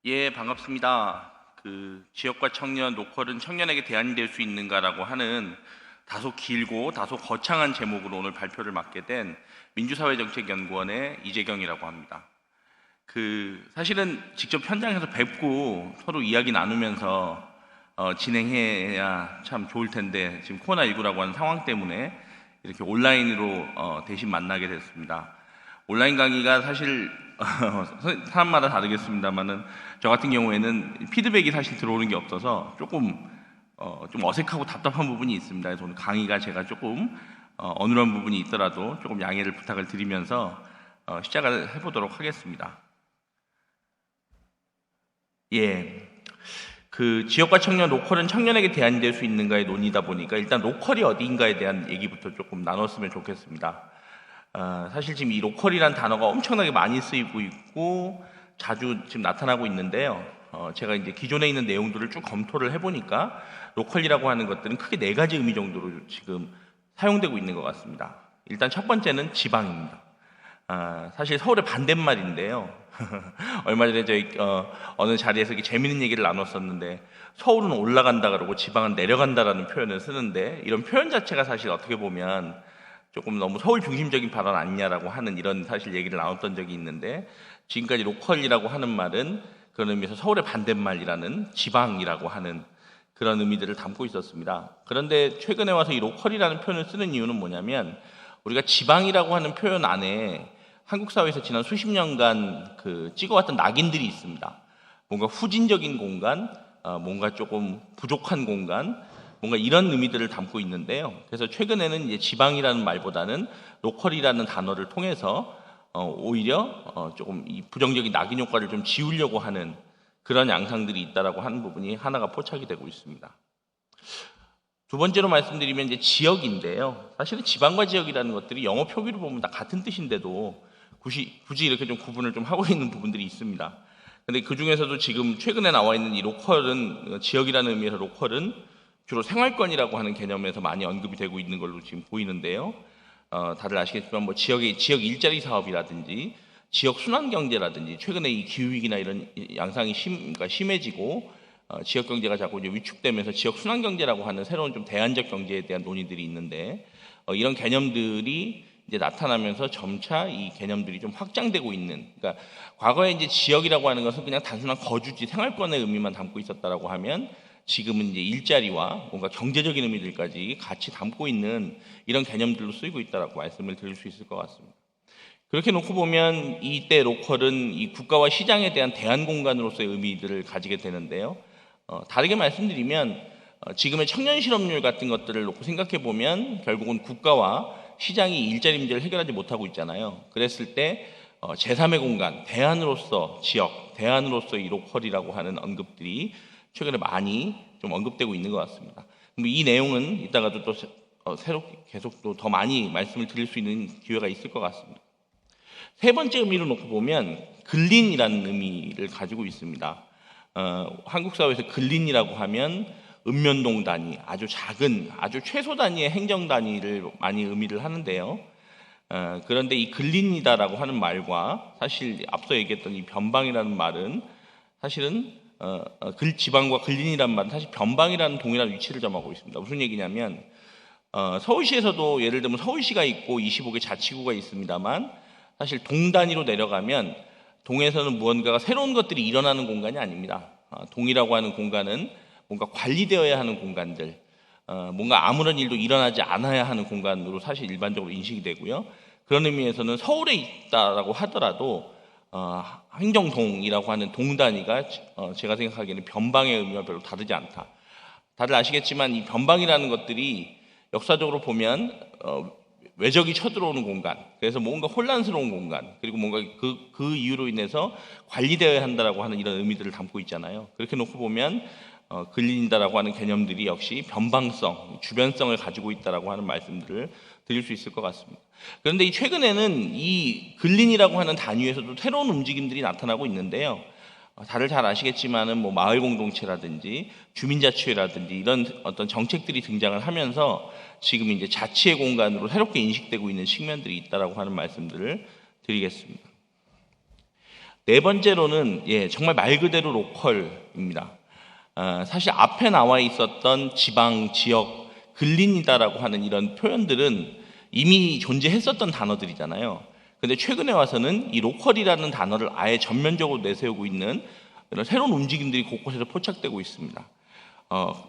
예, 반갑습니다. 지역과 청년, 로컬은 청년에게 대안이 될 수 있는가라고 하는 다소 길고 다소 거창한 제목으로 오늘 발표를 맡게 된 민주사회정책연구원의 이재경이라고 합니다. 사실은 직접 현장에서 뵙고 서로 이야기 나누면서 진행해야 참 좋을 텐데 지금 코로나19라고 하는 상황 때문에 이렇게 온라인으로 대신 만나게 됐습니다. 온라인 강의가 사실 사람마다 다르겠습니다만은 저 같은 경우에는 피드백이 사실 들어오는 게 없어서 조금 좀 어색하고 답답한 부분이 있습니다. 그래서 오늘 강의가 제가 조금 어눌한 부분이 있더라도 조금 양해를 부탁을 드리면서 시작을 해보도록 하겠습니다. 예. 지역과 청년, 로컬은 청년에게 대안이 될 수 있는가의 논의다 보니까 일단 로컬이 어디인가에 대한 얘기부터 조금 나눴으면 좋겠습니다. 사실 지금 이 로컬이란 단어가 엄청나게 많이 쓰이고 있고 자주 지금 나타나고 있는데요. 제가 이제 기존에 있는 내용들을 쭉 검토를 해보니까 로컬이라고 하는 것들은 크게 4가지 의미 정도로 지금 사용되고 있는 것 같습니다. 일단 첫 번째는 지방입니다. 사실 서울의 반대말인데요. 얼마 전에 저희 어느 자리에서 이렇게 재밌는 얘기를 나눴었는데 서울은 올라간다 그러고 지방은 내려간다라는 표현을 쓰는데 이런 표현 자체가 사실 어떻게 보면 조금 너무 서울 중심적인 발언 아니냐라고 하는 이런 사실 얘기를 나눴던 적이 있는데 지금까지 로컬이라고 하는 말은 그런 의미에서 서울의 반대말이라는 지방이라고 하는 그런 의미들을 담고 있었습니다. 그런데 최근에 와서 이 로컬이라는 표현을 쓰는 이유는 뭐냐면 우리가 지방이라고 하는 표현 안에 한국 사회에서 지난 수십 년간 찍어왔던 낙인들이 있습니다. 뭔가 후진적인 공간, 뭔가 조금 부족한 공간, 뭔가 이런 의미들을 담고 있는데요. 그래서 최근에는 이제 지방이라는 말보다는 로컬이라는 단어를 통해서 오히려 조금 이 부정적인 낙인 효과를 좀 지우려고 하는 그런 양상들이 있다라고 하는 부분이 하나가 포착이 되고 있습니다. 두 번째로 말씀드리면 이제 지역인데요. 사실은 지방과 지역이라는 것들이 영어 표기로 보면 다 같은 뜻인데도 굳이 이렇게 좀 구분을 좀 하고 있는 부분들이 있습니다. 근데 그 중에서도 지금 최근에 나와 있는 이 로컬은 지역이라는 의미에서 로컬은 주로 생활권이라고 하는 개념에서 많이 언급이 되고 있는 걸로 지금 보이는데요. 다들 아시겠지만 뭐 지역 일자리 사업이라든지 지역 순환 경제라든지 최근에 이 기후 위기나 이런 양상이 그러니까 심해지고 지역 경제가 자꾸 이제 위축되면서 지역 순환 경제라고 하는 새로운 좀 대안적 경제에 대한 논의들이 있는데 이런 개념들이 이제 나타나면서 점차 이 개념들이 좀 확장되고 있는. 그러니까 과거에 이제 지역이라고 하는 것은 그냥 단순한 거주지 생활권의 의미만 담고 있었다라고 하면 지금은 이제 일자리와 뭔가 경제적인 의미들까지 같이 담고 있는 이런 개념들로 쓰이고 있다라고 말씀을 드릴 수 있을 것 같습니다. 그렇게 놓고 보면 이때 로컬은 이 국가와 시장에 대한 대안 공간으로서의 의미들을 가지게 되는데요. 다르게 말씀드리면 지금의 청년 실업률 같은 것들을 놓고 생각해 보면 결국은 국가와 시장이 일자리 문제를 해결하지 못하고 있잖아요. 그랬을 때 제3의 공간, 대안으로서 지역, 대안으로서 이 로컬이라고 하는 언급들이 최근에 많이 좀 언급되고 있는 것 같습니다. 이 내용은 이따가도 또 새롭게 계속 또 더 많이 말씀을 드릴 수 있는 기회가 있을 것 같습니다. 세 번째 의미로 놓고 보면 근린이라는 의미를 가지고 있습니다. 한국 사회에서 근린이라고 하면 읍면동 단위, 아주 작은, 아주 최소 단위의 행정 단위를 많이 의미를 하는데요. 그런데 이 근린이다라고 하는 말과 사실 앞서 얘기했던 이 변방이라는 말은 사실은 지방과 근린이라는 말은 사실 변방이라는 동일한 위치를 점하고 있습니다. 무슨 얘기냐면 서울시에서도 예를 들면 서울시가 있고 25개 자치구가 있습니다만 사실 동 단위로 내려가면 동에서는 무언가가 새로운 것들이 일어나는 공간이 아닙니다. 동이라고 하는 공간은 뭔가 관리되어야 하는 공간들, 뭔가 아무런 일도 일어나지 않아야 하는 공간으로 사실 일반적으로 인식이 되고요. 그런 의미에서는 서울에 있다라고 하더라도 행정동이라고 하는 동 단위가 제가 생각하기에는 변방의 의미와 별로 다르지 않다. 다들 아시겠지만 이 변방이라는 것들이 역사적으로 보면 외적이 쳐들어오는 공간, 그래서 뭔가 혼란스러운 공간, 그리고 뭔가 그 이유로 인해서 관리되어야 한다라고 하는 이런 의미들을 담고 있잖아요. 그렇게 놓고 보면 근린이다라고 하는 개념들이 역시 변방성, 주변성을 가지고 있다라고 하는 말씀들을 드릴 수 있을 것 같습니다. 그런데 최근에는 이 근린이라고 하는 단위에서도 새로운 움직임들이 나타나고 있는데요. 다들 잘 아시겠지만은 뭐 마을 공동체라든지 주민자치회라든지 이런 어떤 정책들이 등장을 하면서 지금 이제 자치의 공간으로 새롭게 인식되고 있는 측면들이 있다라고 하는 말씀들을 드리겠습니다. 네 번째로는 정말 말 그대로 로컬입니다. 사실 앞에 나와 있었던 지방, 지역, 근린이다라고 하는 이런 표현들은 이미 존재했었던 단어들이잖아요. 근데 최근에 와서는 이 로컬이라는 단어를 아예 전면적으로 내세우고 있는 이런 새로운 움직임들이 곳곳에서 포착되고 있습니다.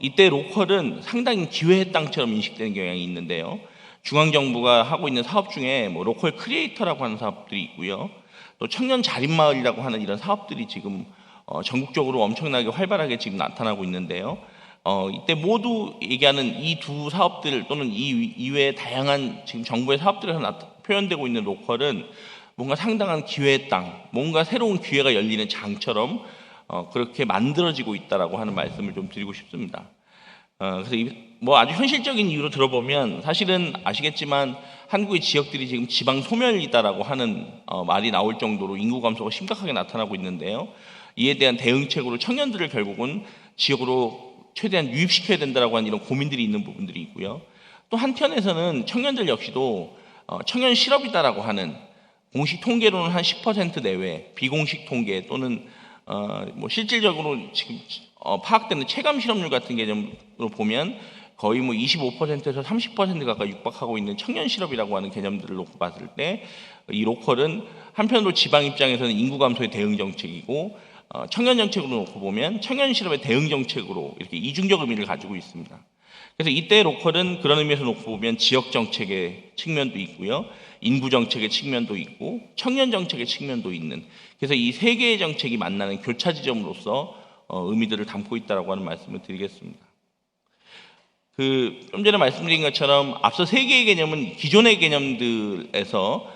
이때 로컬은 상당히 기회의 땅처럼 인식되는 경향이 있는데요. 중앙정부가 하고 있는 사업 중에 뭐 로컬 크리에이터라고 하는 사업들이 있고요. 또 청년 자립마을이라고 하는 이런 사업들이 지금 전국적으로 엄청나게 활발하게 지금 나타나고 있는데요. 이때 모두 얘기하는 이 두 사업들 또는 이 이외의 다양한 지금 정부의 사업들에서 표현되고 있는 로컬은 뭔가 상당한 기회의 땅, 뭔가 새로운 기회가 열리는 장처럼 그렇게 만들어지고 있다라고 하는 말씀을 좀 드리고 싶습니다. 그래서 뭐 아주 현실적인 이유로 들어보면 사실은 아시겠지만 한국의 지역들이 지금 지방 소멸이다라고 하는 말이 나올 정도로 인구 감소가 심각하게 나타나고 있는데요. 이에 대한 대응책으로 청년들을 결국은 지역으로 최대한 유입시켜야 된다라고 하는 이런 고민들이 있는 부분들이 있고요. 또 한편에서는 청년들 역시도 청년 실업이다라고 하는 공식 통계로는 한 10% 내외, 비공식 통계 또는 뭐 실질적으로 지금 파악되는 체감 실업률 같은 개념으로 보면 거의 뭐 25%에서 30% 가까이 육박하고 있는 청년 실업이라고 하는 개념들을 놓고 봤을 때 이 로컬은 한편으로 지방 입장에서는 인구 감소의 대응 정책이고 청년 정책으로 놓고 보면 청년 실업의 대응 정책으로 이렇게 이중적 의미를 가지고 있습니다. 그래서 이때 로컬은 그런 의미에서 놓고 보면 지역 정책의 측면도 있고요. 인구 정책의 측면도 있고 청년 정책의 측면도 있는, 그래서 이 세 개의 정책이 만나는 교차 지점으로서 의미들을 담고 있다라고 하는 말씀을 드리겠습니다. 좀 전에 말씀드린 것처럼 앞서 세 개의 개념은 기존의 개념들에서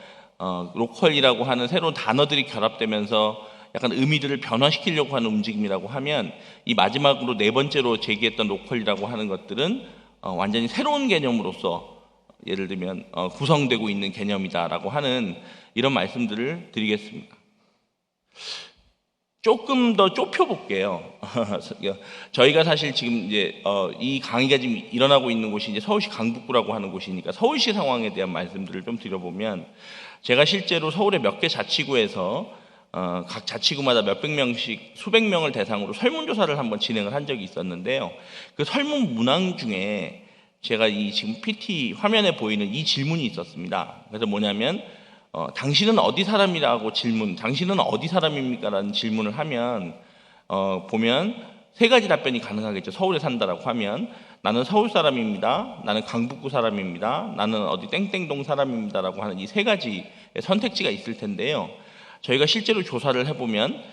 로컬이라고 하는 새로운 단어들이 결합되면서 약간 의미들을 변화시키려고 하는 움직임이라고 하면, 이 마지막으로 네 번째로 제기했던 로컬이라고 하는 것들은 완전히 새로운 개념으로서 예를 들면 구성되고 있는 개념이다라고 하는 이런 말씀들을 드리겠습니다. 조금 더 좁혀볼게요. 저희가 사실 지금 이제 이 강의가 지금 일어나고 있는 곳이 이제 서울시 강북구라고 하는 곳이니까 서울시 상황에 대한 말씀들을 좀 드려보면, 제가 실제로 서울의 몇 개 자치구에서 각 자치구마다 몇백 명씩 수백 명을 대상으로 설문조사를 한번 진행을 한 적이 있었는데요. 그 설문 문항 중에 제가 이 지금 PT 화면에 보이는 이 질문이 있었습니다. 그래서 뭐냐면 당신은 어디 사람이라고 질문, 당신은 어디 사람입니까? 라는 질문을 하면 보면 세 가지 답변이 가능하겠죠. 서울에 산다라고 하면 나는 서울 사람입니다, 나는 강북구 사람입니다, 나는 어디 땡땡동 사람입니다 라고 하는 이 세 가지의 선택지가 있을 텐데요. 저희가 실제로 조사를 해보면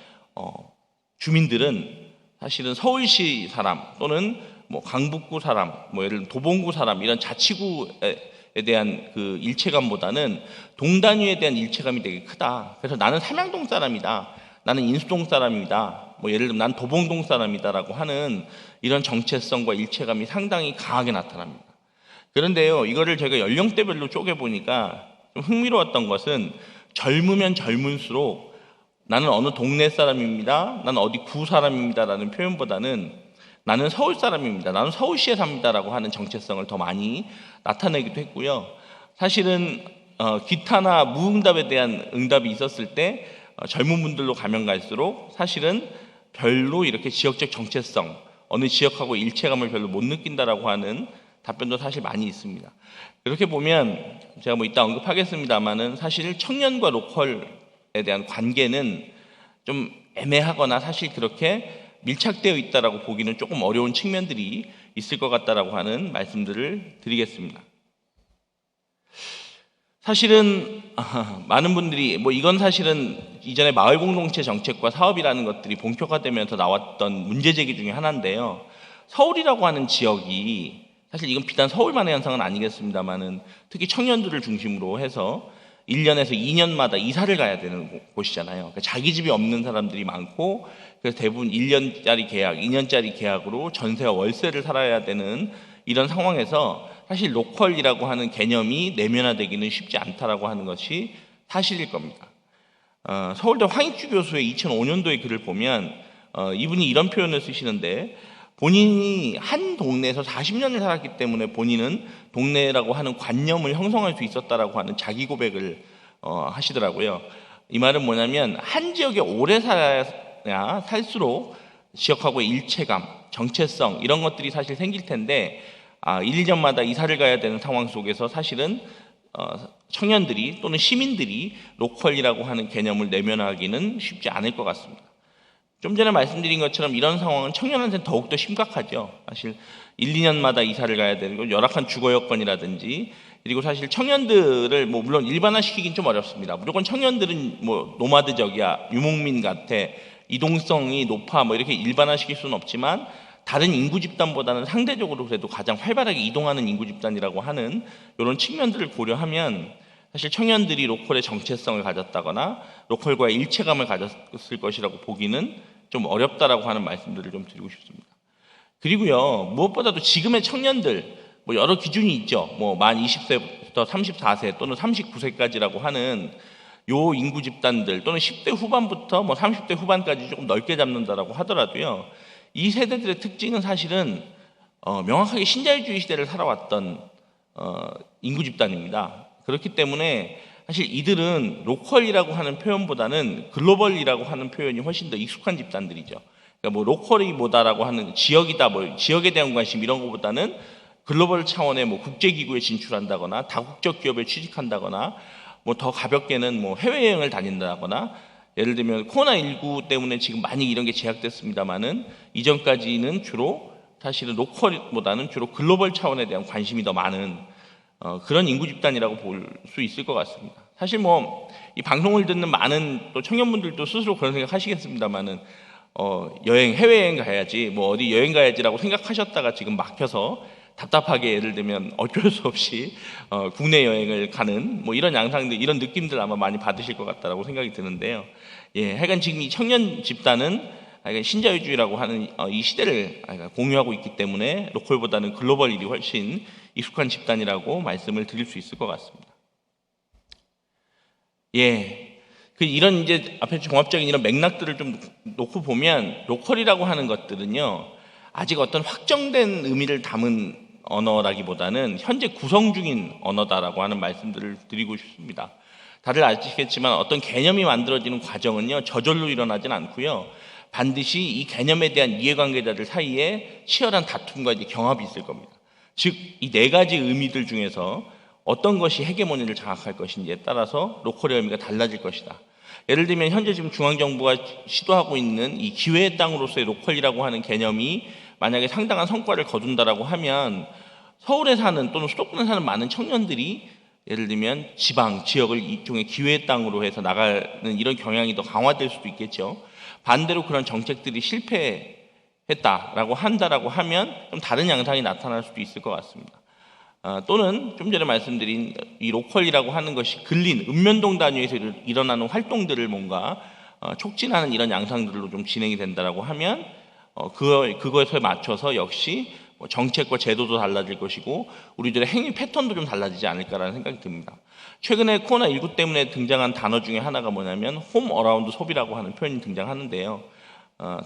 주민들은 사실은 서울시 사람 또는 뭐 강북구 사람, 뭐 예를 들면 도봉구 사람, 이런 자치구에 대한 그 일체감보다는 동단위에 대한 일체감이 되게 크다. 그래서 나는 삼양동 사람이다, 나는 인수동 사람이다, 뭐 예를 들면 난 도봉동 사람이다라고 하는 이런 정체성과 일체감이 상당히 강하게 나타납니다. 그런데요, 이거를 제가 연령대별로 쪼개보니까 좀 흥미로웠던 것은 젊으면 젊을수록 나는 어느 동네 사람입니다, 나는 어디 구 사람입니다 라는 표현보다는 나는 서울 사람입니다, 나는 서울시에 삽니다라고 하는 정체성을 더 많이 나타내기도 했고요. 사실은 기타나 무응답에 대한 응답이 있었을 때 젊은 분들로 가면 갈수록 사실은 별로 이렇게 지역적 정체성, 어느 지역하고 일체감을 별로 못 느낀다라고 하는 답변도 사실 많이 있습니다. 이렇게 보면 제가 뭐 이따 언급하겠습니다만은 사실 청년과 로컬에 대한 관계는 좀 애매하거나 사실 그렇게 밀착되어 있다라고 보기는 조금 어려운 측면들이 있을 것 같다라고 하는 말씀들을 드리겠습니다. 사실은 많은 분들이 뭐 이건 사실은 이전에 마을공동체 정책과 사업이라는 것들이 본격화되면서 나왔던 문제제기 중에 하나인데요. 서울이라고 하는 지역이 사실 이건 비단 서울만의 현상은 아니겠습니다만은 특히 청년들을 중심으로 해서 1년에서 2년마다 이사를 가야 되는 곳이잖아요. 그러니까 자기 집이 없는 사람들이 많고, 그래서 대부분 1년짜리 계약, 2년짜리 계약으로 전세와 월세를 살아야 되는 이런 상황에서 사실 로컬이라고 하는 개념이 내면화되기는 쉽지 않다라고 하는 것이 사실일 겁니다. 서울대 황익주 교수의 2005년도의 글을 보면 이분이 이런 표현을 쓰시는데, 본인이 한 동네에서 40년을 살았기 때문에 본인은 동네라고 하는 관념을 형성할 수 있었다라고 하는 자기 고백을 하시더라고요. 이 말은 뭐냐면 한 지역에 오래 살아야 살수록 지역하고의 일체감, 정체성 이런 것들이 사실 생길 텐데 1, 2년마다 이사를 가야 되는 상황 속에서 사실은 청년들이 또는 시민들이 로컬이라고 하는 개념을 내면하기는 쉽지 않을 것 같습니다. 좀 전에 말씀드린 것처럼 이런 상황은 청년한테는 더욱더 심각하죠. 사실 1, 2년마다 이사를 가야 되고 열악한 주거 여건이라든지, 그리고 사실 청년들을 물론 일반화시키긴 좀 어렵습니다. 무조건 청년들은 노마드적이야, 유목민 같아, 이동성이 높아 이렇게 일반화시킬 수는 없지만 다른 인구 집단보다는 상대적으로 그래도 가장 활발하게 이동하는 인구 집단이라고 하는 이런 측면들을 고려하면 사실 청년들이 로컬의 정체성을 가졌다거나 로컬과의 일체감을 가졌을 것이라고 보기는 좀 어렵다라고 하는 말씀들을 좀 드리고 싶습니다. 그리고요, 무엇보다도 지금의 청년들 여러 기준이 있죠. 만 20세부터 34세 또는 39세까지라고 하는 요 인구 집단들, 또는 10대 후반부터 30대 후반까지 조금 넓게 잡는다라고 하더라도요, 이 세대들의 특징은 사실은 명확하게 신자유주의 시대를 살아왔던 인구 집단입니다. 그렇기 때문에 사실 이들은 로컬이라고 하는 표현보다는 글로벌이라고 하는 표현이 훨씬 더 익숙한 집단들이죠. 그러니까 로컬이 뭐다라고 하는 지역이다, 지역에 대한 관심 이런 것보다는 글로벌 차원의 국제기구에 진출한다거나 다국적 기업에 취직한다거나 더 가볍게는 해외여행을 다닌다거나, 예를 들면 코로나19 때문에 지금 많이 이런 게 제약됐습니다만은 이전까지는 주로 사실은 로컬보다는 주로 글로벌 차원에 대한 관심이 더 많은 그런 인구 집단이라고 볼 수 있을 것 같습니다. 사실 이 방송을 듣는 많은 또 청년분들도 스스로 그런 생각 하시겠습니다만은 해외여행 가야지, 어디 여행 가야지라고 생각하셨다가 지금 막혀서 답답하게 예를 들면 어쩔 수 없이 국내 여행을 가는 이런 양상들, 이런 느낌들 아마 많이 받으실 것 같다라고 생각이 드는데요. 하여간 지금 이 청년 집단은 신자유주의라고 하는 이 시대를 공유하고 있기 때문에 로컬보다는 글로벌 일이 훨씬 익숙한 집단이라고 말씀을 드릴 수 있을 것 같습니다. 이런 이제 앞에 종합적인 이런 맥락들을 좀 놓고 보면 로컬이라고 하는 것들은요, 아직 어떤 확정된 의미를 담은 언어라기보다는 현재 구성 중인 언어다라고 하는 말씀들을 드리고 싶습니다. 다들 아시겠지만 어떤 개념이 만들어지는 과정은요, 저절로 일어나진 않고요, 반드시 이 개념에 대한 이해관계자들 사이에 치열한 다툼과 이제 경합이 있을 겁니다. 즉, 이 네 가지 의미들 중에서 어떤 것이 헤게모니를 장악할 것인지에 따라서 로컬의 의미가 달라질 것이다. 예를 들면 현재 지금 중앙정부가 시도하고 있는 이 기회의 땅으로서의 로컬이라고 하는 개념이 만약에 상당한 성과를 거둔다라고 하면 서울에 사는 또는 수도권에 사는 많은 청년들이 예를 들면 지역을 일종의 기회의 땅으로 해서 나가는 이런 경향이 더 강화될 수도 있겠죠. 반대로 그런 정책들이 실패했다라고 한다라고 하면 좀 다른 양상이 나타날 수도 있을 것 같습니다. 또는 좀 전에 말씀드린 이 로컬이라고 하는 것이 근린 읍면동 단위에서 일어나는 활동들을 뭔가 촉진하는 이런 양상들로 좀 진행이 된다라고 하면 그것에 맞춰서 역시 정책과 제도도 달라질 것이고 우리들의 행위 패턴도 좀 달라지지 않을까라는 생각이 듭니다. 최근에 코로나19 때문에 등장한 단어 중에 하나가 뭐냐면 홈 어라운드 소비라고 하는 표현이 등장하는데요.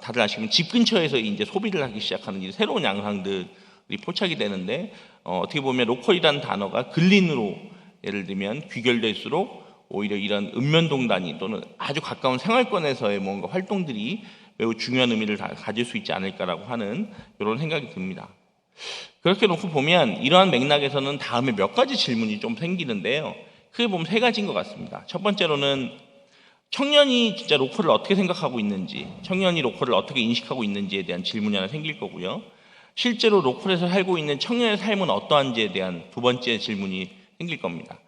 다들 아시면 집 근처에서 이제 소비를 하기 시작하는 이 새로운 양상들이 포착이 되는데 어떻게 보면 로컬이라는 단어가 근린으로 예를 들면 귀결될수록 오히려 이런 읍면동 단위 또는 아주 가까운 생활권에서의 뭔가 활동들이 매우 중요한 의미를 가질 수 있지 않을까라고 하는 이런 생각이 듭니다. 그렇게 놓고 보면 이러한 맥락에서는 다음에 몇 가지 질문이 좀 생기는데요. 크게 보면 세 가지인 것 같습니다. 첫 번째로는 청년이 진짜 로컬을 어떻게 생각하고 있는지, 청년이 로컬을 어떻게 인식하고 있는지에 대한 질문이 하나 생길 거고요. 실제로 로컬에서 살고 있는 청년의 삶은 어떠한지에 대한 두 번째 질문이 생길 겁니다.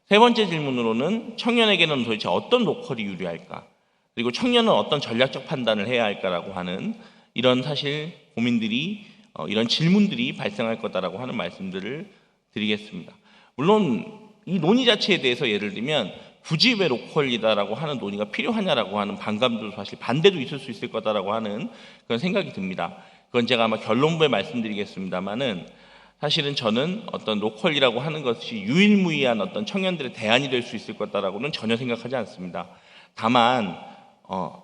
세 번째 질문으로는 청년에게는 도대체 어떤 로컬이 유리할까? 그리고 청년은 어떤 전략적 판단을 해야 할까라고 하는 이런 사실 고민들이 이런 질문들이 발생할 거다라고 하는 말씀들을 드리겠습니다. 물론 이 논의 자체에 대해서 예를 들면 굳이 왜 로컬이다라고 하는 논의가 필요하냐라고 하는 반감도 사실 반대도 있을 수 있을 거다라고 하는 그런 생각이 듭니다. 그건 제가 아마 결론부에 말씀드리겠습니다만은 사실은 저는 어떤 로컬이라고 하는 것이 유일무이한 어떤 청년들의 대안이 될 수 있을 거다라고는 전혀 생각하지 않습니다. 다만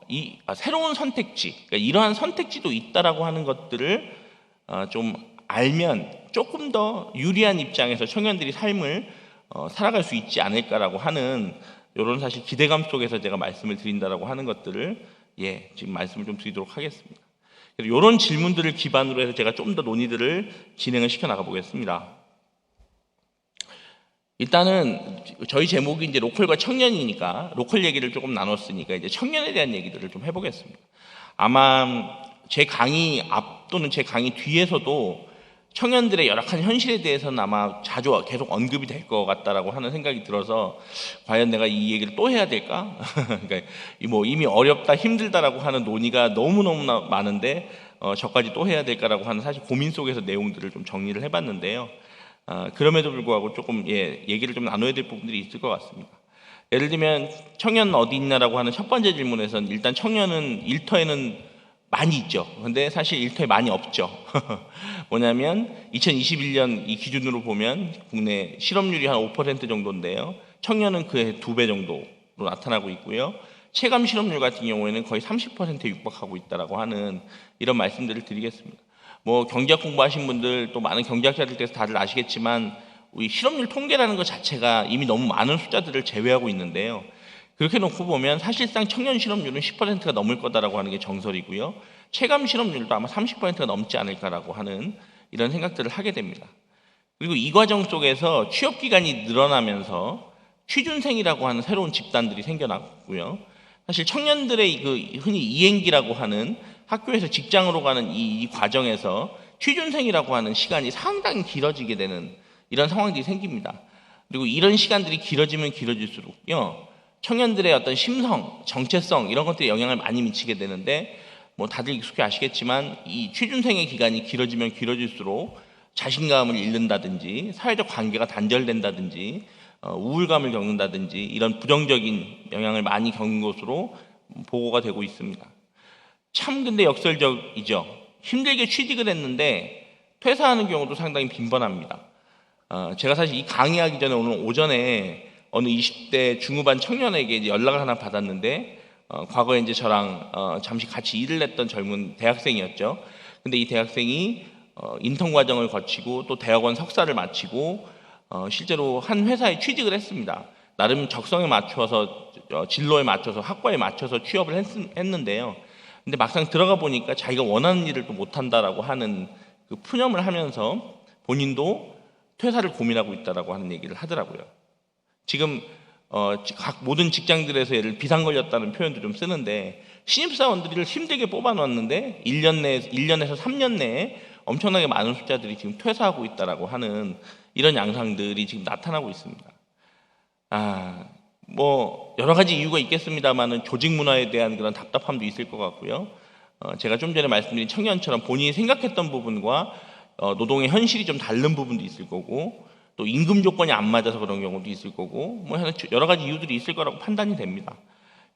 이 새로운 선택지, 그러니까 이러한 선택지도 있다라고 하는 것들을 좀 알면 조금 더 유리한 입장에서 청년들이 삶을 살아갈 수 있지 않을까라고 하는 이런 사실 기대감 속에서 제가 말씀을 드린다라고 하는 것들을 지금 말씀을 좀 드리도록 하겠습니다. 이런 질문들을 기반으로 해서 제가 좀 더 논의들을 진행을 시켜 나가 보겠습니다. 일단은 저희 제목이 이제 로컬과 청년이니까 로컬 얘기를 조금 나눴으니까 이제 청년에 대한 얘기들을 좀 해보겠습니다. 아마 제 강의 앞 또는 제 강의 뒤에서도 청년들의 열악한 현실에 대해서는 아마 자주 계속 언급이 될 것 같다라고 하는 생각이 들어서 과연 내가 이 얘기를 또 해야 될까? 그러니까 뭐 이미 어렵다 힘들다라고 하는 논의가 너무너무 많은데 저까지 또 해야 될까라고 하는 사실 고민 속에서 내용들을 좀 정리를 해봤는데요. 그럼에도 불구하고 조금 얘기를 좀 나눠야 될 부분들이 있을 것 같습니다. 예를 들면 청년 어디 있냐라고 하는 첫 번째 질문에서는 일단 청년은 일터에는 많이 있죠. 근데 사실 일터에 많이 없죠. 뭐냐면 2021년 이 기준으로 보면 국내 실업률이 한 5% 정도인데요. 청년은 그의 2배 정도로 나타나고 있고요. 체감 실업률 같은 경우에는 거의 30%에 육박하고 있다라고 하는 이런 말씀들을 드리겠습니다. 뭐 경제학 공부하신 분들 또 많은 경제학자들께서 다들 아시겠지만 우리 실업률 통계라는 것 자체가 이미 너무 많은 숫자들을 제외하고 있는데요. 그렇게 놓고 보면 사실상 청년 실업률은 10%가 넘을 거다라고 하는 게 정설이고요. 체감 실업률도 아마 30%가 넘지 않을까라고 하는 이런 생각들을 하게 됩니다. 그리고 이 과정 속에서 취업 기간이 늘어나면서 취준생이라고 하는 새로운 집단들이 생겨났고요. 사실 청년들의 그 흔히 이행기라고 하는 학교에서 직장으로 가는 이 과정에서 취준생이라고 하는 시간이 상당히 길어지게 되는 이런 상황들이 생깁니다. 그리고 이런 시간들이 길어지면 길어질수록요. 청년들의 어떤 심성, 정체성 이런 것들에 영향을 많이 미치게 되는데 뭐 다들 익숙히 아시겠지만 이 취준생의 기간이 길어지면 길어질수록 자신감을 잃는다든지 사회적 관계가 단절된다든지 우울감을 겪는다든지 이런 부정적인 영향을 많이 겪는 것으로 보고가 되고 있습니다. 참 근데 역설적이죠. 힘들게 취직을 했는데 퇴사하는 경우도 상당히 빈번합니다. 제가 사실 이 강의하기 전에 오늘 오전에 어느 20대 중후반 청년에게 이제 연락을 하나 받았는데 과거에 이제 저랑 잠시 같이 일을 했던 젊은 대학생이었죠. 근데 이 대학생이 인턴 과정을 거치고 또 대학원 석사를 마치고 실제로 한 회사에 취직을 했습니다. 나름 적성에 맞춰서 진로에 맞춰서 학과에 맞춰서 취업을 했는데요. 근데 막상 들어가 보니까 자기가 원하는 일을 또 못한다라고 하는 그 푸념을 하면서 본인도 퇴사를 고민하고 있다라고 하는 얘기를 하더라고요. 지금 각 모든 직장들에서 얘를 비상 걸렸다는 표현도 좀 쓰는데 신입사원들을 힘들게 뽑아놨는데 1년에서 3년 내에 엄청나게 많은 숫자들이 지금 퇴사하고 있다라고 하는 이런 양상들이 지금 나타나고 있습니다. 뭐 여러 가지 이유가 있겠습니다만은 조직 문화에 대한 그런 답답함도 있을 것 같고요. 제가 좀 전에 말씀드린 청년처럼 본인이 생각했던 부분과 노동의 현실이 좀 다른 부분도 있을 거고 또 임금 조건이 안 맞아서 그런 경우도 있을 거고 뭐 여러 가지 이유들이 있을 거라고 판단이 됩니다.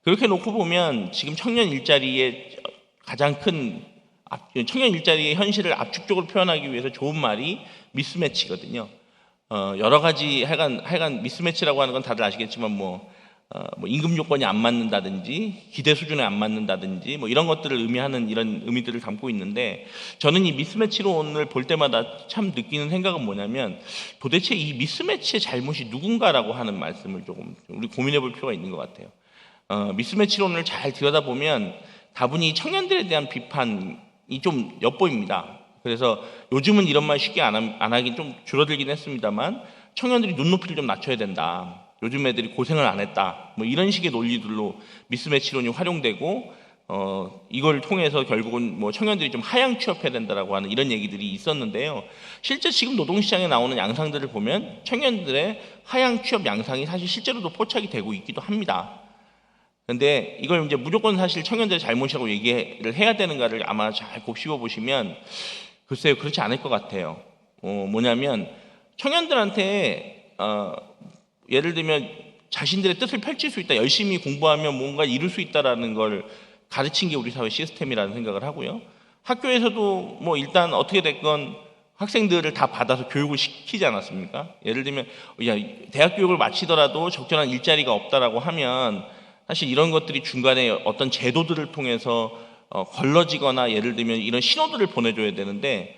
그렇게 놓고 보면 지금 청년 일자리의 가장 큰 청년 일자리의 현실을 압축적으로 표현하기 위해서 좋은 말이 미스매치거든요. 여러 가지 하여간 미스매치라고 하는 건 다들 아시겠지만 뭐 임금 조건이 안 맞는다든지 기대 수준에 안 맞는다든지 뭐 이런 것들을 의미하는 이런 의미들을 담고 있는데 저는 이 미스매치론을 볼 때마다 참 느끼는 생각은 뭐냐면 도대체 이 미스매치의 잘못이 누군가라고 하는 말씀을 조금 우리 고민해 볼 필요가 있는 것 같아요. 미스매치론을 잘 들여다보면 다분히 청년들에 대한 비판이 좀 엿보입니다. 그래서 요즘은 이런 말 쉽게 안 하긴 좀 줄어들긴 했습니다만 청년들이 눈높이를 좀 낮춰야 된다. 요즘 애들이 고생을 안 했다. 뭐 이런 식의 논리들로 미스매치론이 활용되고 이걸 통해서 결국은 뭐 청년들이 좀 하향 취업해야 된다라고 하는 이런 얘기들이 있었는데요. 실제 지금 노동시장에 나오는 양상들을 보면 청년들의 하향 취업 양상이 사실 실제로도 포착이 되고 있기도 합니다. 근데 이걸 이제 무조건 사실 청년들의 잘못이라고 얘기를 해야 되는가를 아마 잘 곱씹어 보시면 글쎄요, 그렇지 않을 것 같아요. 뭐냐면 청년들한테 예를 들면 자신들의 뜻을 펼칠 수 있다, 열심히 공부하면 뭔가 이룰 수 있다라는 걸 가르친 게 우리 사회 시스템이라는 생각을 하고요. 학교에서도 뭐 일단 어떻게 됐건 학생들을 다 받아서 교육을 시키지 않았습니까? 예를 들면 대학 교육을 마치더라도 적절한 일자리가 없다라고 하면 사실 이런 것들이 중간에 어떤 제도들을 통해서 걸러지거나 예를 들면 이런 신호들을 보내줘야 되는데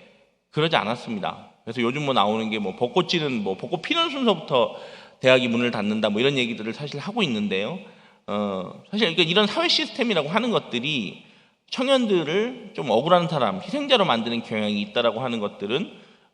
그러지 않았습니다. 그래서 요즘 뭐 나오는 게 뭐 벚꽃 피는 순서부터 대학이 문을 닫는다 뭐 이런 얘기들을 사실 하고 있는데요. 사실 그러니까 이런 사회 시스템이라고 하는 것들이 청년들을 좀 억울한 사람, 희생자로 만드는 경향이 있다라고 하는 것들은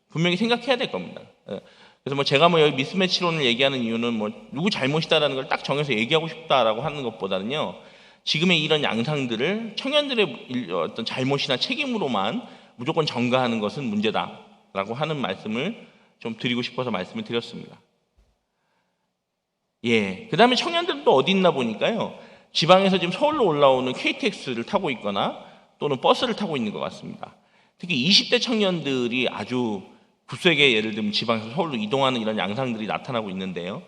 분명히 생각해야 될 겁니다. 그래서 뭐 제가 뭐 여기 미스매치론을 얘기하는 이유는 뭐 누구 잘못이다라는 걸 딱 정해서 얘기하고 싶다라고 하는 것보다는요, 지금의 이런 양상들을 청년들의 어떤 잘못이나 책임으로만 무조건 전가하는 것은 문제다라고 하는 말씀을 좀 드리고 싶어서 말씀을 드렸습니다. 예. 그 다음에 청년들은 또 어디 있나 보니까요, 지방에서 지금 서울로 올라오는 KTX를 타고 있거나 또는 버스를 타고 있는 것 같습니다. 특히 20대 청년들이 아주 급속하게 예를 들면 지방에서 서울로 이동하는 이런 양상들이 나타나고 있는데요.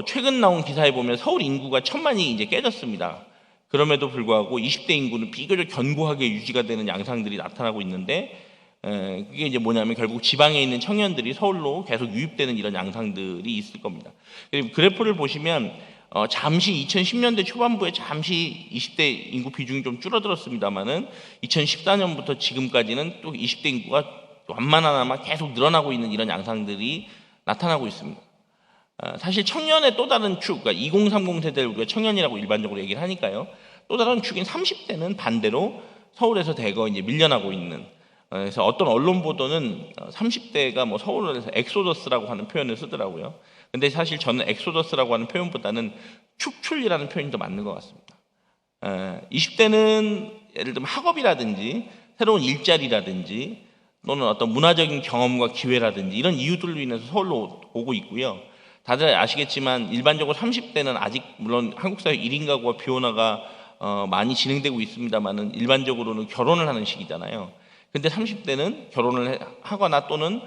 최근 나온 기사에 보면 서울 인구가 1000만이 이제 깨졌습니다. 그럼에도 불구하고 20대 인구는 비교적 견고하게 유지가 되는 양상들이 나타나고 있는데, 그게 이제 뭐냐면 결국 지방에 있는 청년들이 서울로 계속 유입되는 이런 양상들이 있을 겁니다. 그리고 그래프를 보시면 잠시 2010년대 초반부에 잠시 20대 인구 비중이 좀 줄어들었습니다만은 2014년부터 지금까지는 또 20대 인구가 완만하나마 계속 늘어나고 있는 이런 양상들이 나타나고 있습니다. 사실 청년의 또 다른 축, 그러니까 2030 세대를 우리가 청년이라고 일반적으로 얘기를 하니까요, 또 다른 축인 30대는 반대로 서울에서 대거 이제 밀려나고 있는, 그래서 어떤 언론 보도는 30대가 뭐 서울에서 엑소더스라고 하는 표현을 쓰더라고요. 근데 사실 저는 엑소더스라고 하는 표현보다는 축출이라는 표현이 더 맞는 것 같습니다. 20대는 예를 들면 학업이라든지 새로운 일자리라든지 또는 어떤 문화적인 경험과 기회라든지 이런 이유들로 인해서 서울로 오고 있고요. 다들 아시겠지만 일반적으로 30대는 아직 물론 한국 사회 1인 가구와 비혼화가 많이 진행되고 있습니다만은 일반적으로는 결혼을 하는 시기잖아요. 근데 30대는 결혼을 하거나 또는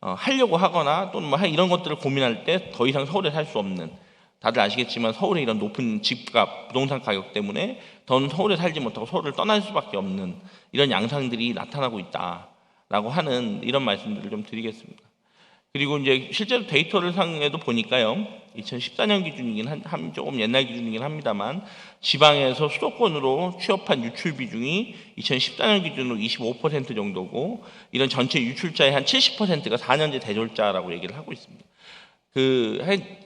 하려고 하거나 또는 뭐 이런 것들을 고민할 때 더 이상 서울에 살 수 없는, 다들 아시겠지만 서울의 이런 높은 집값, 부동산 가격 때문에 더는 서울에 살지 못하고 서울을 떠날 수밖에 없는 이런 양상들이 나타나고 있다라고 하는 이런 말씀들을 좀 드리겠습니다. 그리고 이제 실제로 데이터를 상에도 보니까요, 2014년 기준이긴 조금 옛날 기준이긴 합니다만 지방에서 수도권으로 취업한 유출 비중이 2014년 기준으로 25% 정도고, 이런 전체 유출자의 한 70%가 4년제 대졸자라고 얘기를 하고 있습니다.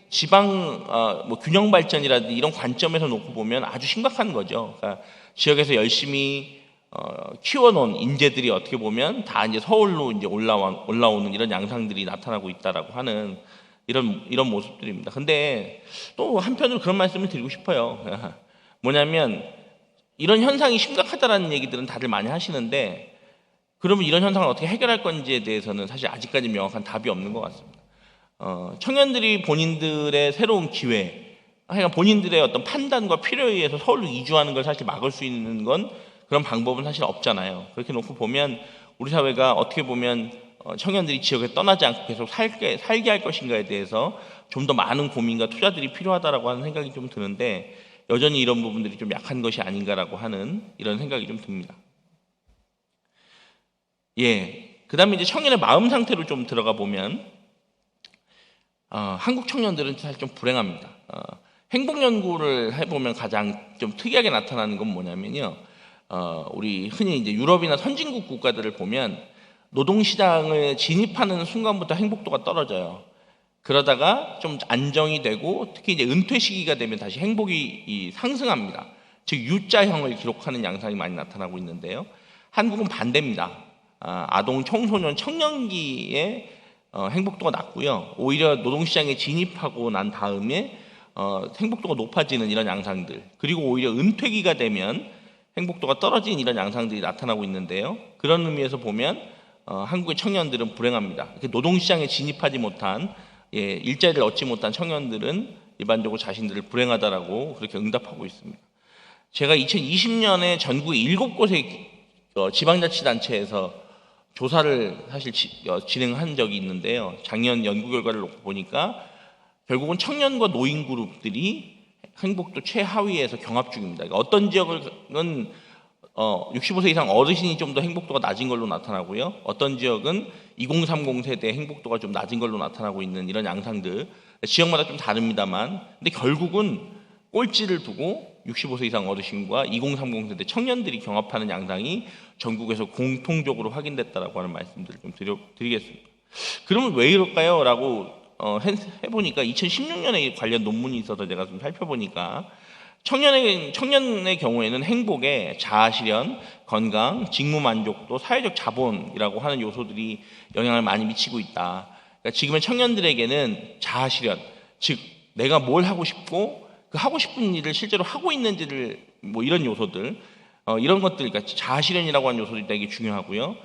지방 뭐 균형 발전이라든지 이런 관점에서 놓고 보면 아주 심각한 거죠. 그러니까 지역에서 열심히 키워놓은 인재들이 어떻게 보면 다 이제 서울로 이제 올라오는 이런 양상들이 나타나고 있다라고 하는 이런 모습들입니다. 근데 또 한편으로 그런 말씀을 드리고 싶어요. 뭐냐면 이런 현상이 심각하다라는 얘기들은 다들 많이 하시는데, 그러면 이런 현상을 어떻게 해결할 건지에 대해서는 사실 아직까지 명확한 답이 없는 것 같습니다. 청년들이 본인들의 새로운 기회, 그러니까 본인들의 어떤 판단과 필요에 의해서 서울로 이주하는 걸 사실 막을 수 있는 건 그런 방법은 사실 없잖아요. 그렇게 놓고 보면 우리 사회가 어떻게 보면 청년들이 지역에 떠나지 않고 계속 살게 할 것인가에 대해서 좀 더 많은 고민과 투자들이 필요하다라고 하는 생각이 좀 드는데, 여전히 이런 부분들이 좀 약한 것이 아닌가라고 하는 이런 생각이 좀 듭니다. 예. 그 다음에 이제 청년의 마음 상태로 좀 들어가 보면, 한국 청년들은 사실 좀 불행합니다. 행복 연구를 해보면 가장 좀 특이하게 나타나는 건 뭐냐면요, 우리 흔히 이제 유럽이나 선진국 국가들을 보면 노동시장을 진입하는 순간부터 행복도가 떨어져요. 그러다가 좀 안정이 되고 특히 이제 은퇴 시기가 되면 다시 행복이 상승합니다. 즉 U자형을 기록하는 양상이 많이 나타나고 있는데요, 한국은 반대입니다. 아동, 청소년, 청년기에 행복도가 낮고요, 오히려 노동시장에 진입하고 난 다음에 행복도가 높아지는 이런 양상들, 그리고 오히려 은퇴기가 되면 행복도가 떨어진 이런 양상들이 나타나고 있는데요, 그런 의미에서 보면 한국의 청년들은 불행합니다. 노동시장에 진입하지 못한, 일자리를 얻지 못한 청년들은 일반적으로 자신들을 불행하다라고 그렇게 응답하고 있습니다. 제가 2020년에 전국 7곳의 지방자치단체에서 조사를 사실 진행한 적이 있는데요, 작년 연구 결과를 놓고 보니까 결국은 청년과 노인 그룹들이 행복도 최하위에서 경합 중입니다. 그러니까 어떤 지역은 65세 이상 어르신이 좀 더 행복도가 낮은 걸로 나타나고요, 어떤 지역은 2030 세대의 행복도가 좀 낮은 걸로 나타나고 있는 이런 양상들, 지역마다 좀 다릅니다만, 근데 결국은 꼴찌를 두고 65세 이상 어르신과 2030 세대 청년들이 경합하는 양상이 전국에서 공통적으로 확인됐다라고 하는 말씀들을 좀 드리겠습니다. 그러면 왜 이럴까요? 라고 해보니까 2016년에 관련 논문이 있어서 제가 좀 살펴보니까 청년의 경우에는 행복에 자아실현, 건강, 직무만족도, 사회적 자본이라고 하는 요소들이 영향을 많이 미치고 있다. 그러니까 지금의 청년들에게는 자아실현, 즉 내가 뭘 하고 싶고 그 하고 싶은 일을 실제로 하고 있는지를 뭐 이런 요소들, 이런 것들, 그러니까 자아실현이라고 하는 요소들이 되게 중요하고요.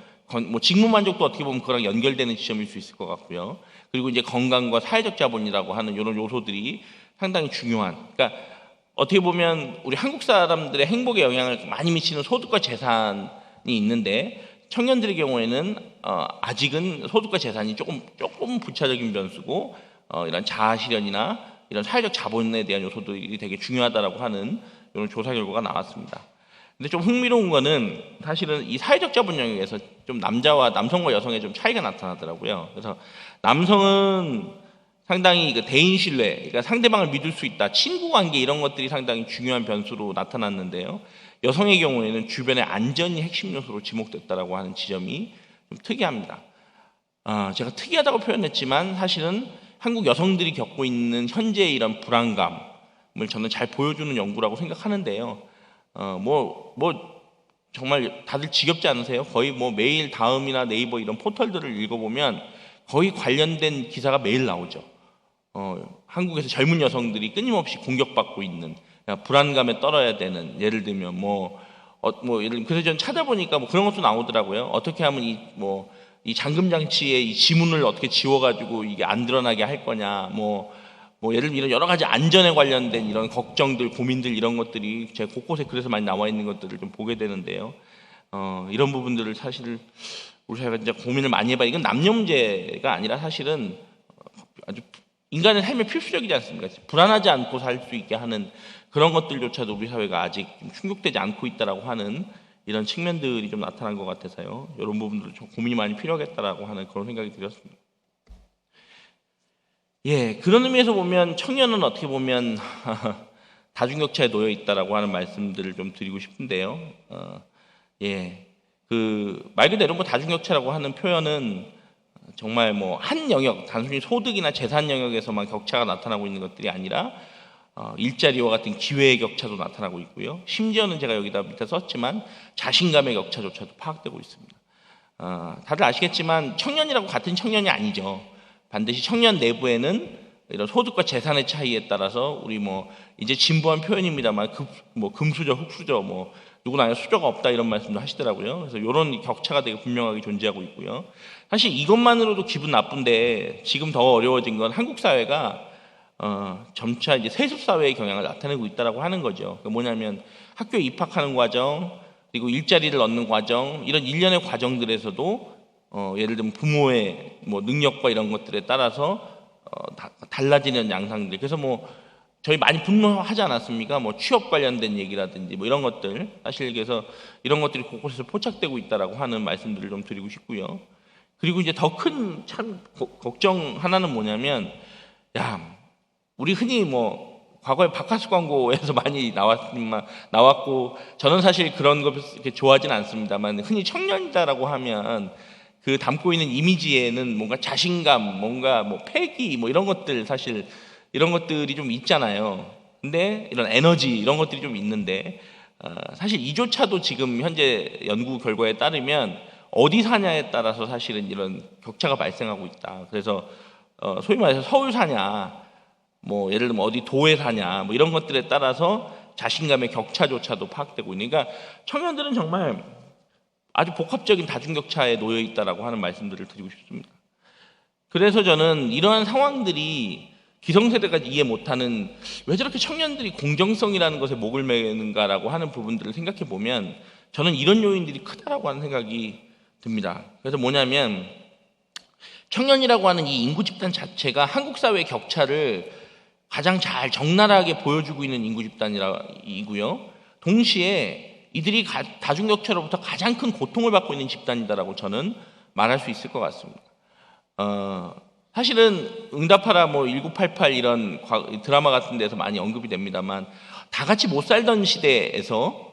뭐 직무만족도 어떻게 보면 그거랑 연결되는 지점일 수 있을 것 같고요. 그리고 이제 건강과 사회적 자본이라고 하는 이런 요소들이 상당히 중요한. 그러니까 어떻게 보면 우리 한국 사람들의 행복에 영향을 많이 미치는 소득과 재산이 있는데 청년들의 경우에는 아직은 소득과 재산이 조금 부차적인 변수고 이런 자아실현이나 이런 사회적 자본에 대한 요소들이 되게 중요하다라고 하는 이런 조사 결과가 나왔습니다. 근데 좀 흥미로운 거는 사실은 이 사회적 자본 영역에서 좀 남성과 여성의 좀 차이가 나타나더라고요. 그래서 남성은 상당히 그 대인 신뢰, 그러니까 상대방을 믿을 수 있다, 친구 관계 이런 것들이 상당히 중요한 변수로 나타났는데요. 여성의 경우에는 주변의 안전이 핵심 요소로 지목됐다라고 하는 지점이 좀 특이합니다. 제가 특이하다고 표현했지만 사실은 한국 여성들이 겪고 있는 현재의 이런 불안감을 저는 잘 보여주는 연구라고 생각하는데요. 정말 다들 지겹지 않으세요? 거의 뭐 매일 다음이나 네이버 이런 포털들을 읽어보면 거의 관련된 기사가 매일 나오죠. 한국에서 젊은 여성들이 끊임없이 공격받고 있는, 불안감에 떨어야 되는, 예를 들면 그래서 전 찾아보니까 뭐 그런 것도 나오더라고요. 어떻게 하면 이 잠금 장치의 이 지문을 어떻게 지워가지고 이게 안 드러나게 할 거냐, 예를 들면 여러 가지 안전에 관련된 이런 걱정들, 고민들 이런 것들이 제가 곳곳에 그래서 많이 나와 있는 것들을 좀 보게 되는데요. 이런 부분들을 사실 우리 사회가 진짜 고민을 많이 해봐야, 이건 남녀 문제가 아니라 사실은 아주 인간의 삶에 필수적이지 않습니까? 불안하지 않고 살 수 있게 하는 그런 것들조차도 우리 사회가 아직 좀 충족되지 않고 있다라고 하는 이런 측면들이 좀 나타난 것 같아서요. 이런 부분들을 좀 고민이 많이 필요하겠다라고 하는 그런 생각이 들었습니다. 예, 그런 의미에서 보면 청년은 어떻게 보면 다중격차에 놓여 있다라고 하는 말씀들을 좀 드리고 싶은데요. 말 그대로 다중격차라고 하는 표현은 정말 한 영역, 단순히 소득이나 재산 영역에서만 격차가 나타나고 있는 것들이 아니라 일자리와 같은 기회의 격차도 나타나고 있고요. 심지어는 제가 여기다 밑에 썼지만 자신감의 격차조차도 파악되고 있습니다. 다들 아시겠지만 청년이라고 같은 청년이 아니죠. 반드시 청년 내부에는 이런 소득과 재산의 차이에 따라서 우리 이제 진부한 표현입니다만 금수저, 흙수저, 누구나 수저가 없다 이런 말씀도 하시더라고요. 그래서 이런 격차가 되게 분명하게 존재하고 있고요. 사실 이것만으로도 기분 나쁜데 지금 더 어려워진 건 한국 사회가 점차 이제 세습 사회의 경향을 나타내고 있다라고 하는 거죠. 그러니까 뭐냐면 학교에 입학하는 과정, 그리고 일자리를 얻는 과정, 이런 일련의 과정들에서도 예를 들면 부모의 능력과 이런 것들에 따라서 달라지는 양상들. 그래서 저희 많이 분노하지 않았습니까? 취업 관련된 얘기라든지 이런 것들, 사실 그래서 이런 것들이 곳곳에서 포착되고 있다라고 하는 말씀들을 좀 드리고 싶고요. 그리고 이제 더 큰 걱정 하나는 뭐냐면, 우리 흔히 과거에 바카스 광고에서 많이 나왔고, 저는 사실 그런 거 이렇게 좋아하진 않습니다만, 흔히 청년이다라고 하면 그 담고 있는 이미지에는 뭔가 자신감, 뭔가 패기, 이런 것들, 사실 이런 것들이 좀 있잖아요. 근데 이런 에너지, 이런 것들이 좀 있는데, 사실 이조차도 지금 현재 연구 결과에 따르면 어디 사냐에 따라서 사실은 이런 격차가 발생하고 있다. 그래서 소위 말해서 서울 사냐, 예를 들면 어디 도에 사냐, 이런 것들에 따라서 자신감의 격차조차도 파악되고 있는. 그러니까 청년들은 정말 아주 복합적인 다중격차에 놓여 있다라고 하는 말씀들을 드리고 싶습니다. 그래서 저는 이러한 상황들이 기성세대가 이해 못하는, 왜 저렇게 청년들이 공정성이라는 것에 목을 매는가라고 하는 부분들을 생각해 보면 저는 이런 요인들이 크다라고 하는 생각이 듭니다. 그래서 뭐냐면 청년이라고 하는 이 인구 집단 자체가 한국 사회의 격차를 가장 잘 적나라하게 보여주고 있는 인구 집단이고요. 동시에 이들이 다중격차로부터 가장 큰 고통을 받고 있는 집단이다라고 저는 말할 수 있을 것 같습니다. 사실은 응답하라 1988 이런 드라마 같은 데서 많이 언급이 됩니다만, 다 같이 못 살던 시대에서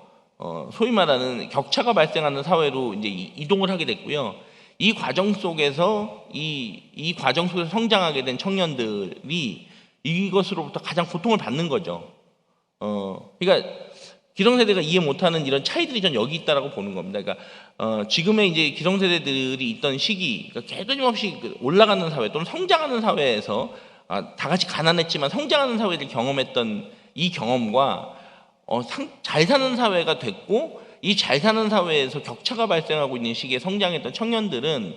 소위 말하는 격차가 발생하는 사회로 이제 이동을 하게 됐고요. 이 과정 속에서 이 과정 속에서 성장하게 된 청년들이 이것으로부터 가장 고통을 받는 거죠. 그러니까 기성세대가 이해 못하는 이런 차이들이 전 여기 있다라고 보는 겁니다. 그러니까 지금의 이제 기성세대들이 있던 시기, 그러니까 끊임없이 올라가는 사회 또는 성장하는 사회에서 다 같이 가난했지만 성장하는 사회를 경험했던 이 경험과 잘 사는 사회가 됐고 이 잘 사는 사회에서 격차가 발생하고 있는 시기에 성장했던 청년들은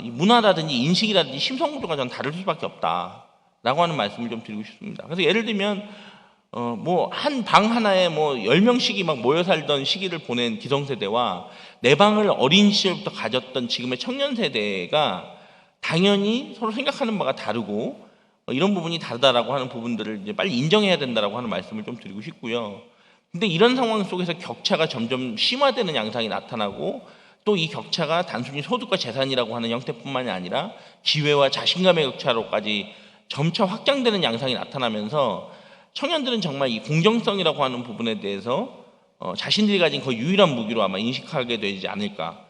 이 문화라든지 인식이라든지 심성 구조가 전 다를 수밖에 없다라고 하는 말씀을 좀 드리고 싶습니다. 그래서 예를 들면 뭐 한 방 하나에 뭐 10명씩이 막 모여 살던 시기를 보낸 기성세대와 내 방을 어린 시절부터 가졌던 지금의 청년 세대가 당연히 서로 생각하는 바가 다르고 이런 부분이 다르다라고 하는 부분들을 이제 빨리 인정해야 된다라고 하는 말씀을 좀 드리고 싶고요. 근데 이런 상황 속에서 격차가 점점 심화되는 양상이 나타나고 또 이 격차가 단순히 소득과 재산이라고 하는 형태뿐만이 아니라 기회와 자신감의 격차로까지 점차 확장되는 양상이 나타나면서 청년들은 정말 이 공정성이라고 하는 부분에 대해서 자신들이 가진 거의 유일한 무기로 아마 인식하게 되지 않을까.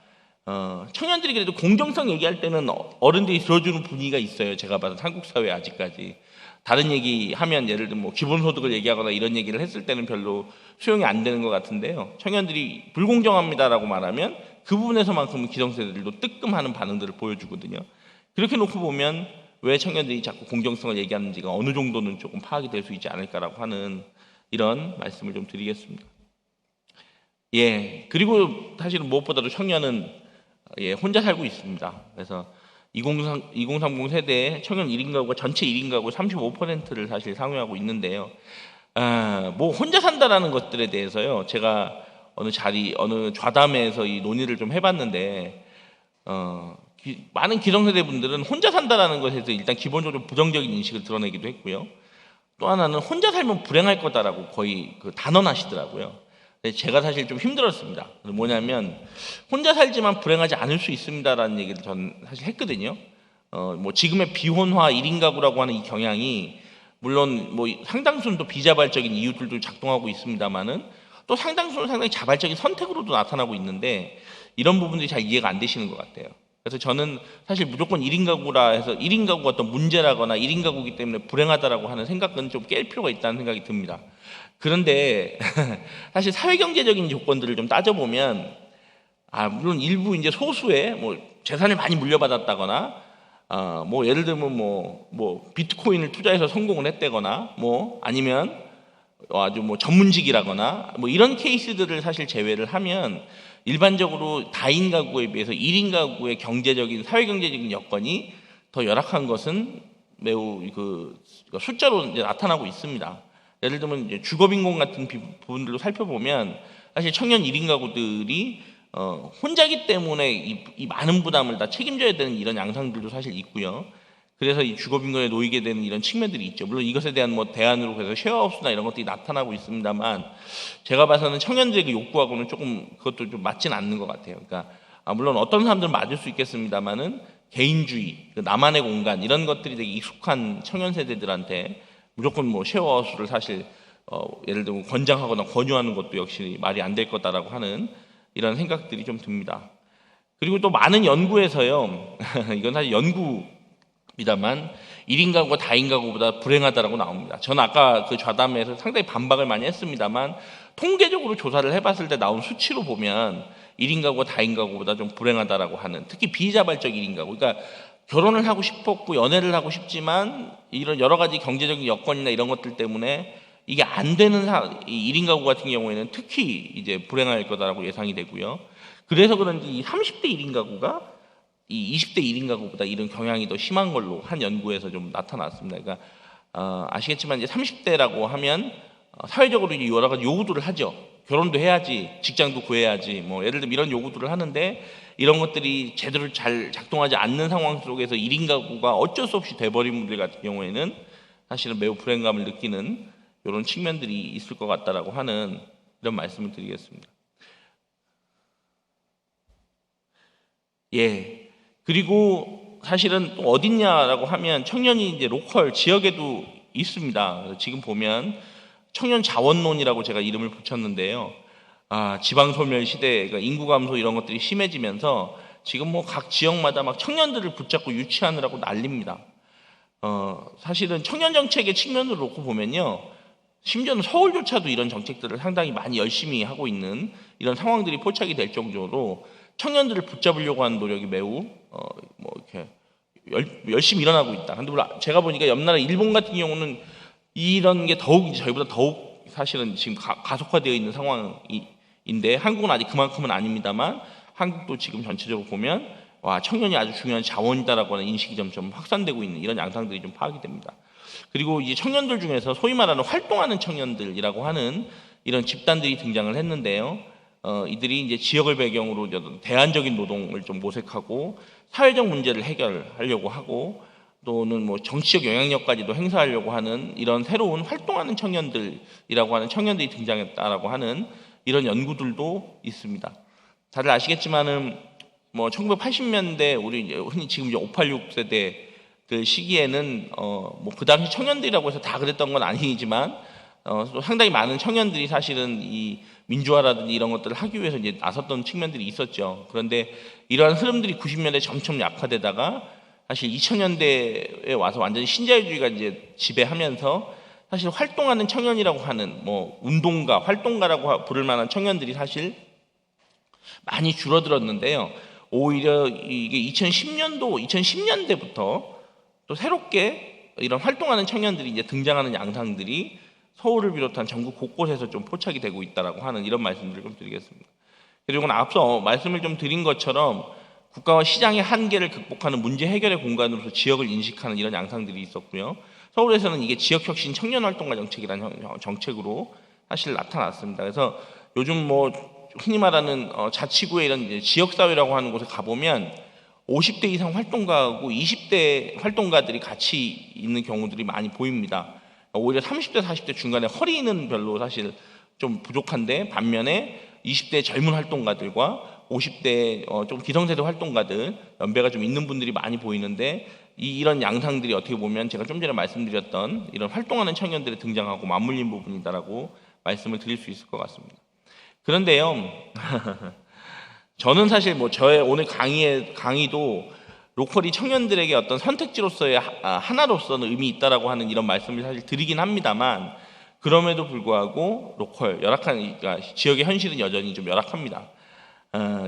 청년들이 그래도 공정성 얘기할 때는 어른들이 들어주는 분위기가 있어요. 제가 봐서 한국 사회에 아직까지. 다른 얘기하면 예를 들면 뭐 기본소득을 얘기하거나 이런 얘기를 했을 때는 별로 수용이 안 되는 것 같은데요. 청년들이 불공정합니다라고 말하면 그 부분에서만큼은 기성세대들도 뜨끔하는 반응들을 보여주거든요. 그렇게 놓고 보면 왜 청년들이 자꾸 공정성을 얘기하는지가 어느 정도는 조금 파악이 될 수 있지 않을까라고 하는 이런 말씀을 좀 드리겠습니다. 예, 그리고 사실은 무엇보다도 청년은 혼자 살고 있습니다. 그래서 2030 세대의 청년 1인 가구가 전체 1인 가구 35%를 사실 상회하고 있는데요. 뭐 혼자 산다라는 것들에 대해서요. 제가 어느 좌담회에서 이 논의를 좀 해봤는데 많은 기성세대 분들은 혼자 산다라는 것에 대해서 일단 기본적으로 부정적인 인식을 드러내기도 했고요. 또 하나는 혼자 살면 불행할 거다라고 거의 단언하시더라고요. 제가 사실 좀 힘들었습니다. 뭐냐면 혼자 살지만 불행하지 않을 수 있습니다라는 얘기를 전 사실 했거든요. 뭐 지금의 비혼화 1인 가구라고 하는 이 경향이 물론 뭐 상당수는 또 비자발적인 이유들도 작동하고 있습니다만은 또 상당수는 상당히 자발적인 선택으로도 나타나고 있는데 이런 부분들이 잘 이해가 안 되시는 것 같아요. 그래서 저는 사실 무조건 1인 가구라 해서 1인 가구가 어떤 문제라거나 1인 가구이기 때문에 불행하다라고 하는 생각은 좀 깰 필요가 있다는 생각이 듭니다. 그런데 사실 사회경제적인 조건들을 좀 따져보면 물론 일부 이제 소수의 뭐 재산을 많이 물려받았다거나 뭐 예를 들면 뭐 비트코인을 투자해서 성공을 했다거나 뭐 아니면 아주 뭐 전문직이라거나 뭐 이런 케이스들을 사실 제외를 하면 일반적으로 다인 가구에 비해서 1인 가구의 경제적인 사회경제적인 여건이 더 열악한 것은 매우 숫자로 이제 나타나고 있습니다. 예를 들면 이제 주거빈곤 같은 부분들로 살펴보면 사실 청년 1인 가구들이 혼자기 때문에 이 많은 부담을 다 책임져야 되는 이런 양상들도 사실 있고요. 그래서 이 주거빈곤에 놓이게 되는 이런 측면들이 있죠. 물론 이것에 대한 뭐 대안으로 그래서 쉐어하우스나 이런 것들이 나타나고 있습니다만 제가 봐서는 청년들의 그 욕구하고는 조금 그것도 좀 맞지는 않는 것 같아요. 그러니까 물론 어떤 사람들은 맞을 수 있겠습니다만은 개인주의, 나만의 공간 이런 것들이 되게 익숙한 청년 세대들한테 무조건 뭐 쉐어하우스를 사실 예를 들면 권장하거나 권유하는 것도 역시 말이 안 될 거다라고 하는 이런 생각들이 좀 듭니다. 그리고 또 많은 연구에서요. 이건 사실 연구입니다만 1인 가구가 다인 가구보다 불행하다라고 나옵니다. 저는 아까 그 좌담회에서 상당히 반박을 많이 했습니다만 통계적으로 조사를 해봤을 때 나온 수치로 보면 1인 가구가 다인 가구보다 좀 불행하다라고 하는 특히 비자발적 1인 가구 그러니까 결혼을 하고 싶었고 연애를 하고 싶지만 이런 여러 가지 경제적인 여건이나 이런 것들 때문에 이게 안 되는 1인 가구 같은 경우에는 특히 이제 불행할 거다라고 예상이 되고요. 그래서 그런지 이 30대 1인 가구가 이 20대 1인 가구보다 이런 경향이 더 심한 걸로 한 연구에서 좀 나타났습니다. 그러니까 아시겠지만 이제 30대라고 하면 사회적으로 여러 가지 요구들을 하죠. 결혼도 해야지, 직장도 구해야지, 뭐 예를 들면 이런 요구들을 하는데 이런 것들이 제대로 잘 작동하지 않는 상황 속에서 1인 가구가 어쩔 수 없이 돼버린 분들 같은 경우에는 사실은 매우 불행감을 느끼는 이런 측면들이 있을 것 같다라고 하는 이런 말씀을 드리겠습니다. 예. 그리고 사실은 또 어딨냐라고 하면 청년이 이제 로컬 지역에도 있습니다. 지금 보면 청년 자원론이라고 제가 이름을 붙였는데요. 지방 소멸 시대, 그러니까 인구 감소 이런 것들이 심해지면서 지금 뭐 각 지역마다 막 청년들을 붙잡고 유치하느라고 난립니다. 사실은 청년 정책의 측면으로 놓고 보면요, 심지어는 서울조차도 이런 정책들을 상당히 많이 열심히 하고 있는 이런 상황들이 포착이 될 정도로 청년들을 붙잡으려고 하는 노력이 매우 뭐 이렇게 열심히 일어나고 있다. 근데 제가 보니까 옆나라 일본 같은 경우는 이런 게 더욱 저희보다 더욱 사실은 지금 가속화되어 있는 상황인데, 한국은 아직 그만큼은 아닙니다만 한국도 지금 전체적으로 보면 청년이 아주 중요한 자원이다라고 하는 인식이 점점 확산되고 있는 이런 양상들이 좀 파악이 됩니다. 그리고 이제 청년들 중에서 소위 말하는 활동하는 청년들이라고 하는 이런 집단들이 등장을 했는데요. 이들이 이제 지역을 배경으로 대안적인 노동을 좀 모색하고 사회적 문제를 해결하려고 하고 또는 뭐 정치적 영향력까지도 행사하려고 하는 이런 새로운 활동하는 청년들이라고 하는 청년들이 등장했다라고 하는 이런 연구들도 있습니다. 다들 아시겠지만은 뭐 1980년대 우리 흔히 지금 이제 586 세대 그 시기에는 뭐 그 당시 청년들이라고 해서 다 그랬던 건 아니지만 또 상당히 많은 청년들이 사실은 이 민주화라든지 이런 것들을 하기 위해서 이제 나섰던 측면들이 있었죠. 그런데 이러한 흐름들이 90년대 점점 약화되다가 사실 2000년대에 와서 완전히 신자유주의가 이제 지배하면서 사실 활동하는 청년이라고 하는 뭐 운동가, 활동가라고 부를 만한 청년들이 사실 많이 줄어들었는데요. 오히려 이게 2010년대부터 또 새롭게 이런 활동하는 청년들이 이제 등장하는 양상들이 서울을 비롯한 전국 곳곳에서 좀 포착이 되고 있다라고 하는 이런 말씀들을 좀 드리겠습니다. 그리고 앞서 말씀을 좀 드린 것처럼 국가와 시장의 한계를 극복하는 문제 해결의 공간으로서 지역을 인식하는 이런 양상들이 있었고요. 서울에서는 이게 지역혁신 청년활동가 정책이라는 정책으로 사실 나타났습니다. 그래서 요즘 뭐 흔히 말하는 자치구의 이런 이제 지역사회라고 하는 곳에 가보면 50대 이상 활동가하고 20대 활동가들이 같이 있는 경우들이 많이 보입니다. 오히려 30대, 40대 중간에 허리는 별로 사실 좀 부족한데, 반면에 20대 젊은 활동가들과 50대 좀 기성세대 활동가들, 연배가 좀 있는 분들이 많이 보이는데, 이런 양상들이 어떻게 보면 제가 좀 전에 말씀드렸던 이런 활동하는 청년들이 등장하고 맞물린 부분이다라고 말씀을 드릴 수 있을 것 같습니다. 그런데요, 저는 사실 뭐 저의 오늘 강의도 로컬이 청년들에게 어떤 선택지로서의 하나로서는 의미 있다라고 하는 이런 말씀을 사실 드리긴 합니다만, 그럼에도 불구하고 로컬 열악한 그러니까 지역의 현실은 여전히 좀 열악합니다.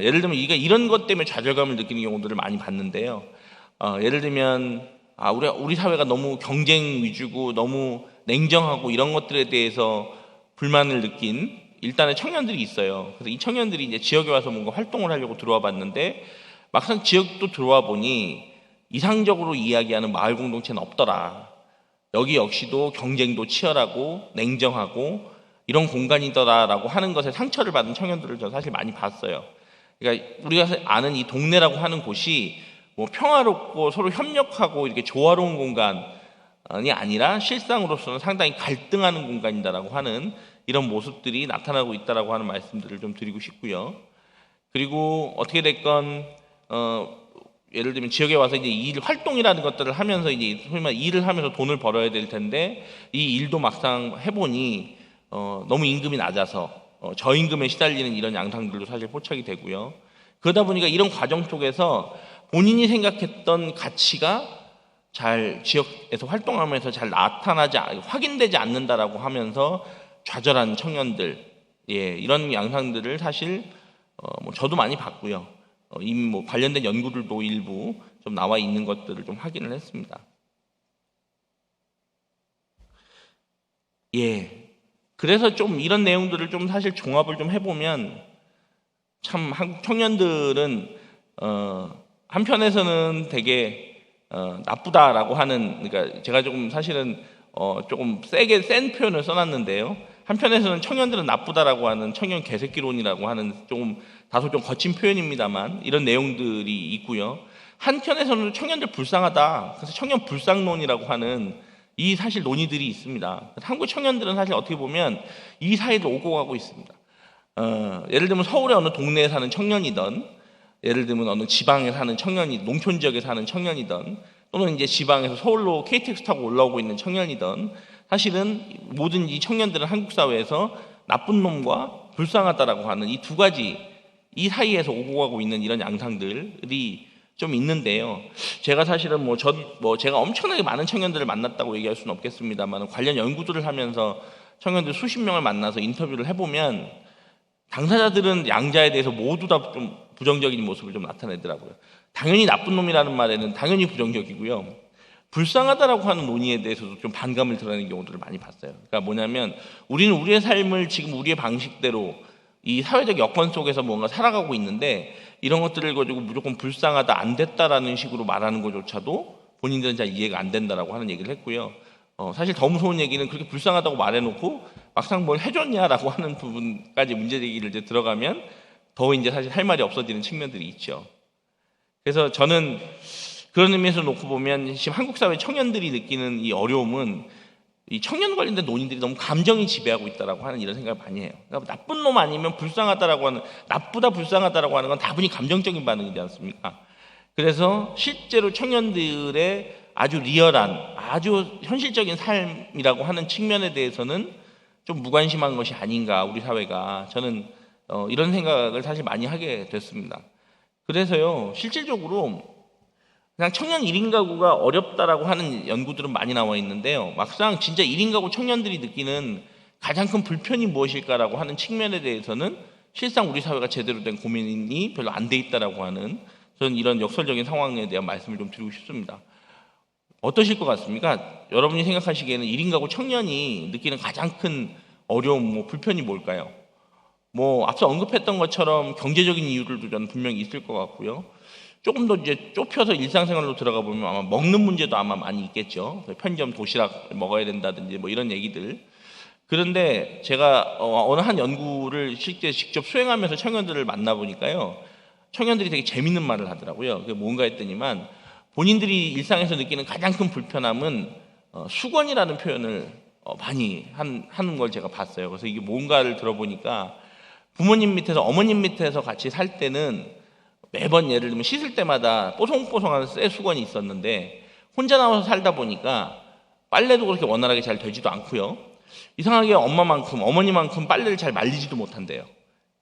예를 들면 이런 것 때문에 좌절감을 느끼는 경우들을 많이 봤는데요. 예를 들면 우리 사회가 너무 경쟁 위주고 너무 냉정하고 이런 것들에 대해서 불만을 느낀 일단은 청년들이 있어요. 그래서 이 청년들이 이제 지역에 와서 뭔가 활동을 하려고 들어와 봤는데, 막상 지역도 들어와 보니 이상적으로 이야기하는 마을 공동체는 없더라. 여기 역시도 경쟁도 치열하고 냉정하고 이런 공간이더라라고 하는 것에 상처를 받은 청년들을 저 사실 많이 봤어요. 그러니까 우리가 아는 이 동네라고 하는 곳이 뭐 평화롭고 서로 협력하고 이렇게 조화로운 공간이 아니라 실상으로서는 상당히 갈등하는 공간이다라고 하는 이런 모습들이 나타나고 있다라고 하는 말씀들을 좀 드리고 싶고요. 그리고 어떻게 됐건 예를 들면 지역에 와서 이제 활동이라는 것들을 하면서 이제 소위 말해 일을 하면서 돈을 벌어야 될 텐데, 이 일도 막상 해보니 너무 임금이 낮아서 저임금에 시달리는 이런 양상들도 사실 포착이 되고요. 그러다 보니까 이런 과정 속에서 본인이 생각했던 가치가 잘 지역에서 활동하면서 잘 확인되지 않는다라고 하면서 좌절한 청년들, 이런 양상들을 사실 뭐 저도 많이 봤고요. 이미 뭐 관련된 연구들도 일부 좀 나와 있는 것들을 좀 확인을 했습니다. 그래서 좀 이런 내용들을 좀 사실 종합을 좀 해보면 참 한국 청년들은 한편에서는 되게 나쁘다라고 하는, 그러니까 제가 조금 사실은 조금 센 표현을 써놨는데요. 한편에서는 청년들은 나쁘다라고 하는 청년 개새끼론이라고 하는 조금 다소 좀 거친 표현입니다만 이런 내용들이 있고요. 한편에서는 청년들 불쌍하다. 그래서 청년 불쌍론이라고 하는 이 사실 논의들이 있습니다. 한국 청년들은 사실 어떻게 보면 이 사이를 오고 가고 있습니다. 예를 들면 서울의 어느 동네에 사는 청년이든, 예를 들면 어느 지방에 사는 청년이, 농촌 지역에 사는 청년이든, 또는 이제 지방에서 서울로 KTX 타고 올라오고 있는 청년이든, 사실은 모든 이 청년들은 한국 사회에서 나쁜 놈과 불쌍하다라고 하는 이 두 가지 이 사이에서 오고 가고 있는 이런 양상들이 좀 있는데요. 제가 사실은 제가 엄청나게 많은 청년들을 만났다고 얘기할 수는 없겠습니다만 관련 연구들을 하면서 청년들 수십 명을 만나서 인터뷰를 해보면 당사자들은 양자에 대해서 모두 다 좀 부정적인 모습을 좀 나타내더라고요. 당연히 나쁜 놈이라는 말에는 당연히 부정적이고요. 불쌍하다라고 하는 논의에 대해서도 좀 반감을 드러내는 경우들을 많이 봤어요. 그러니까 뭐냐면 우리는 우리의 삶을 지금 우리의 방식대로 이 사회적 여건 속에서 뭔가 살아가고 있는데 이런 것들을 가지고 무조건 불쌍하다, 안 됐다라는 식으로 말하는 것조차도 본인들은 잘 이해가 안 된다라고 하는 얘기를 했고요. 사실 더 무서운 얘기는 그렇게 불쌍하다고 말해놓고 막상 뭘 해줬냐라고 하는 부분까지 문제 제기를 이제 들어가면 더 이제 사실 할 말이 없어지는 측면들이 있죠. 그래서 저는 그런 의미에서 놓고 보면 지금 한국 사회 청년들이 느끼는 이 어려움은 이 청년 관련된 논의들이 너무 감정이 지배하고 있다라고 하는 이런 생각을 많이 해요. 그러니까 나쁜 놈 아니면 불쌍하다라고 하는, 나쁘다 불쌍하다라고 하는 건 다분히 감정적인 반응이지 않습니까? 그래서 실제로 청년들의 아주 리얼한, 아주 현실적인 삶이라고 하는 측면에 대해서는 좀 무관심한 것이 아닌가, 우리 사회가. 저는 이런 생각을 사실 많이 하게 됐습니다. 그래서요, 실질적으로 그냥 청년 1인 가구가 어렵다라고 하는 연구들은 많이 나와 있는데요. 막상 진짜 1인 가구 청년들이 느끼는 가장 큰 불편이 무엇일까라고 하는 측면에 대해서는 실상 우리 사회가 제대로 된 고민이 별로 안 돼 있다라고 하는 저는 이런 역설적인 상황에 대한 말씀을 좀 드리고 싶습니다. 어떠실 것 같습니까? 여러분이 생각하시기에는 1인 가구 청년이 느끼는 가장 큰 어려움, 불편이 뭘까요? 앞서 언급했던 것처럼 경제적인 이유들도 저는 분명히 있을 것 같고요. 조금 더 이제 좁혀서 일상생활로 들어가 보면 아마 먹는 문제도 아마 많이 있겠죠. 편의점 도시락 먹어야 된다든지 이런 얘기들. 그런데 제가 어느 한 연구를 실제 직접 수행하면서 청년들을 만나보니까요. 청년들이 되게 재밌는 말을 하더라고요. 그게 뭔가 했더니만 본인들이 일상에서 느끼는 가장 큰 불편함은 수건이라는 표현을 많이 하는 걸 제가 봤어요. 그래서 이게 뭔가를 들어보니까 부모님 밑에서 어머님 밑에서 같이 살 때는 매번 예를 들면 씻을 때마다 뽀송뽀송한 새 수건이 있었는데 혼자 나와서 살다 보니까 빨래도 그렇게 원활하게 잘 되지도 않고요. 이상하게 어머니만큼 빨래를 잘 말리지도 못한대요.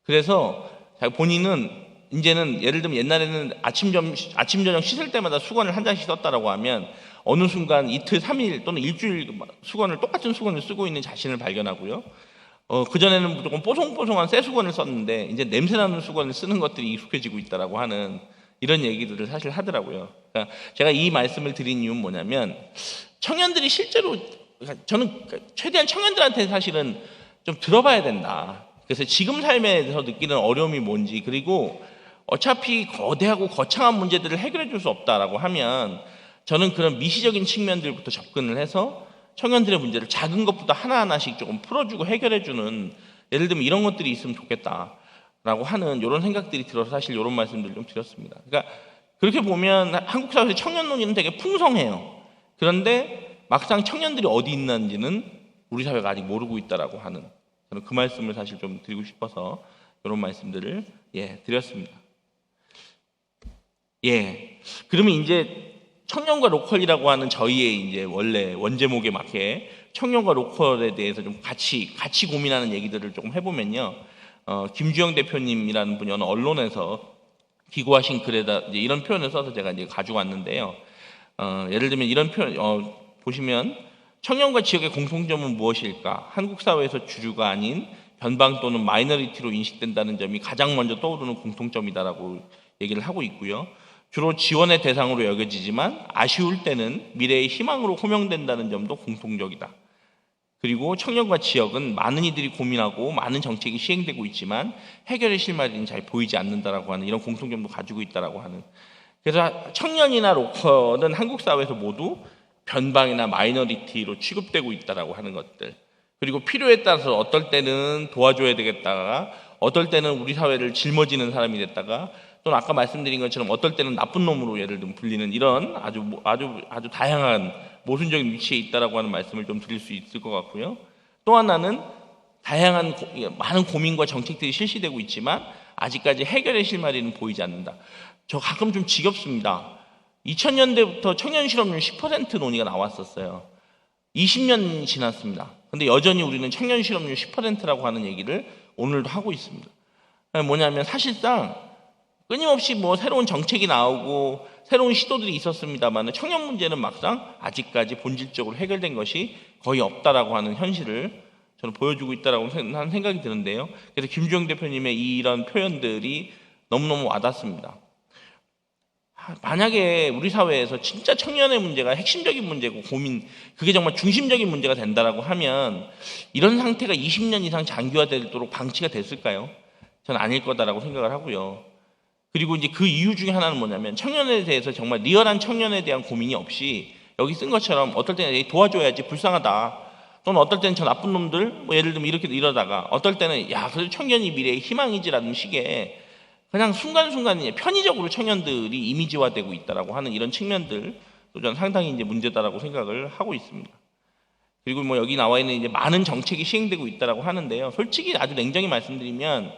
그래서 본인은 이제는 예를 들면 옛날에는 아침 저녁 씻을 때마다 수건을 한 장씩 썼다라고 하면 어느 순간 이틀, 3일 또는 일주일 똑같은 수건을 쓰고 있는 자신을 발견하고요. 그전에는 무조건 뽀송뽀송한 새 수건을 썼는데 이제 냄새나는 수건을 쓰는 것들이 익숙해지고 있다라고 하는 이런 얘기들을 사실 하더라고요. 그러니까 제가 이 말씀을 드린 이유는 뭐냐면 청년들이 실제로 저는 최대한 청년들한테 사실은 좀 들어봐야 된다. 그래서 지금 삶에서 느끼는 어려움이 뭔지 그리고 어차피 거대하고 거창한 문제들을 해결해 줄 수 없다라고 하면 저는 그런 미시적인 측면들부터 접근을 해서 청년들의 문제를 작은 것부터 하나하나씩 조금 풀어주고 해결해주는 예를 들면 이런 것들이 있으면 좋겠다라고 하는 이런 생각들이 들어서 사실 이런 말씀들을 좀 드렸습니다. 그러니까 그렇게 보면 한국 사회에서 청년 논의는 되게 풍성해요. 그런데 막상 청년들이 어디 있는지는 우리 사회가 아직 모르고 있다라고 하는 저는 그 말씀을 사실 좀 드리고 싶어서 이런 말씀들을 드렸습니다. 그러면 이제 청년과 로컬이라고 하는 저희의 이제 원래 원제목에 맞게 청년과 로컬에 대해서 좀 같이 고민하는 얘기들을 조금 해보면요. 김주영 대표님이라는 분이 어느 언론에서 기고하신 글에다 이제 이런 표현을 써서 제가 이제 가져왔는데요. 예를 들면 이런 표현 보시면 청년과 지역의 공통점은 무엇일까? 한국 사회에서 주류가 아닌 변방 또는 마이너리티로 인식된다는 점이 가장 먼저 떠오르는 공통점이다라고 얘기를 하고 있고요. 주로 지원의 대상으로 여겨지지만 아쉬울 때는 미래의 희망으로 호명된다는 점도 공통적이다. 그리고 청년과 지역은 많은 이들이 고민하고 많은 정책이 시행되고 있지만 해결의 실마리는 잘 보이지 않는다라고 하는 이런 공통점도 가지고 있다라고 하는. 그래서 청년이나 로컬은 한국 사회에서 모두 변방이나 마이너리티로 취급되고 있다라고 하는 것들. 그리고 필요에 따라서 어떨 때는 도와줘야 되겠다가 어떨 때는 우리 사회를 짊어지는 사람이 됐다가 또는 아까 말씀드린 것처럼 어떨 때는 나쁜 놈으로 예를 들면 불리는 이런 아주 다양한 모순적인 위치에 있다라고 하는 말씀을 좀 드릴 수 있을 것 같고요. 또 하나는 다양한 많은 고민과 정책들이 실시되고 있지만 아직까지 해결의 실마리는 보이지 않는다. 저 가끔 좀 지겹습니다. 2000년대부터 청년 실업률 10% 논의가 나왔었어요. 20년 지났습니다. 근데 여전히 우리는 청년 실업률 10%라고 하는 얘기를 오늘도 하고 있습니다. 뭐냐면 사실상 끊임없이 뭐 새로운 정책이 나오고 새로운 시도들이 있었습니다만 청년 문제는 막상 아직까지 본질적으로 해결된 것이 거의 없다라고 하는 현실을 저는 보여주고 있다라고 하는 생각이 드는데요. 그래서 김주영 대표님의 이런 표현들이 너무너무 와닿습니다. 만약에 우리 사회에서 진짜 청년의 문제가 핵심적인 문제고 고민, 그게 정말 중심적인 문제가 된다라고 하면 이런 상태가 20년 이상 장기화되도록 방치가 됐을까요? 저는 아닐 거다라고 생각을 하고요. 그리고 이제 그 이유 중에 하나는 뭐냐면 청년에 대해서 정말 리얼한 청년에 대한 고민이 없이 여기 쓴 것처럼 어떨 때는 도와줘야지 불쌍하다, 또는 어떨 때는 저 나쁜 놈들 뭐 예를 들면 이렇게 이러다가 어떨 때는 야 그래도 청년이 미래의 희망이지라는 식의 그냥 순간순간 편의적으로 청년들이 이미지화되고 있다라고 하는 이런 측면들 또 저는 상당히 이제 문제다라고 생각을 하고 있습니다. 그리고 뭐 여기 나와 있는 이제 많은 정책이 시행되고 있다라고 하는데요. 솔직히 아주 냉정히 말씀드리면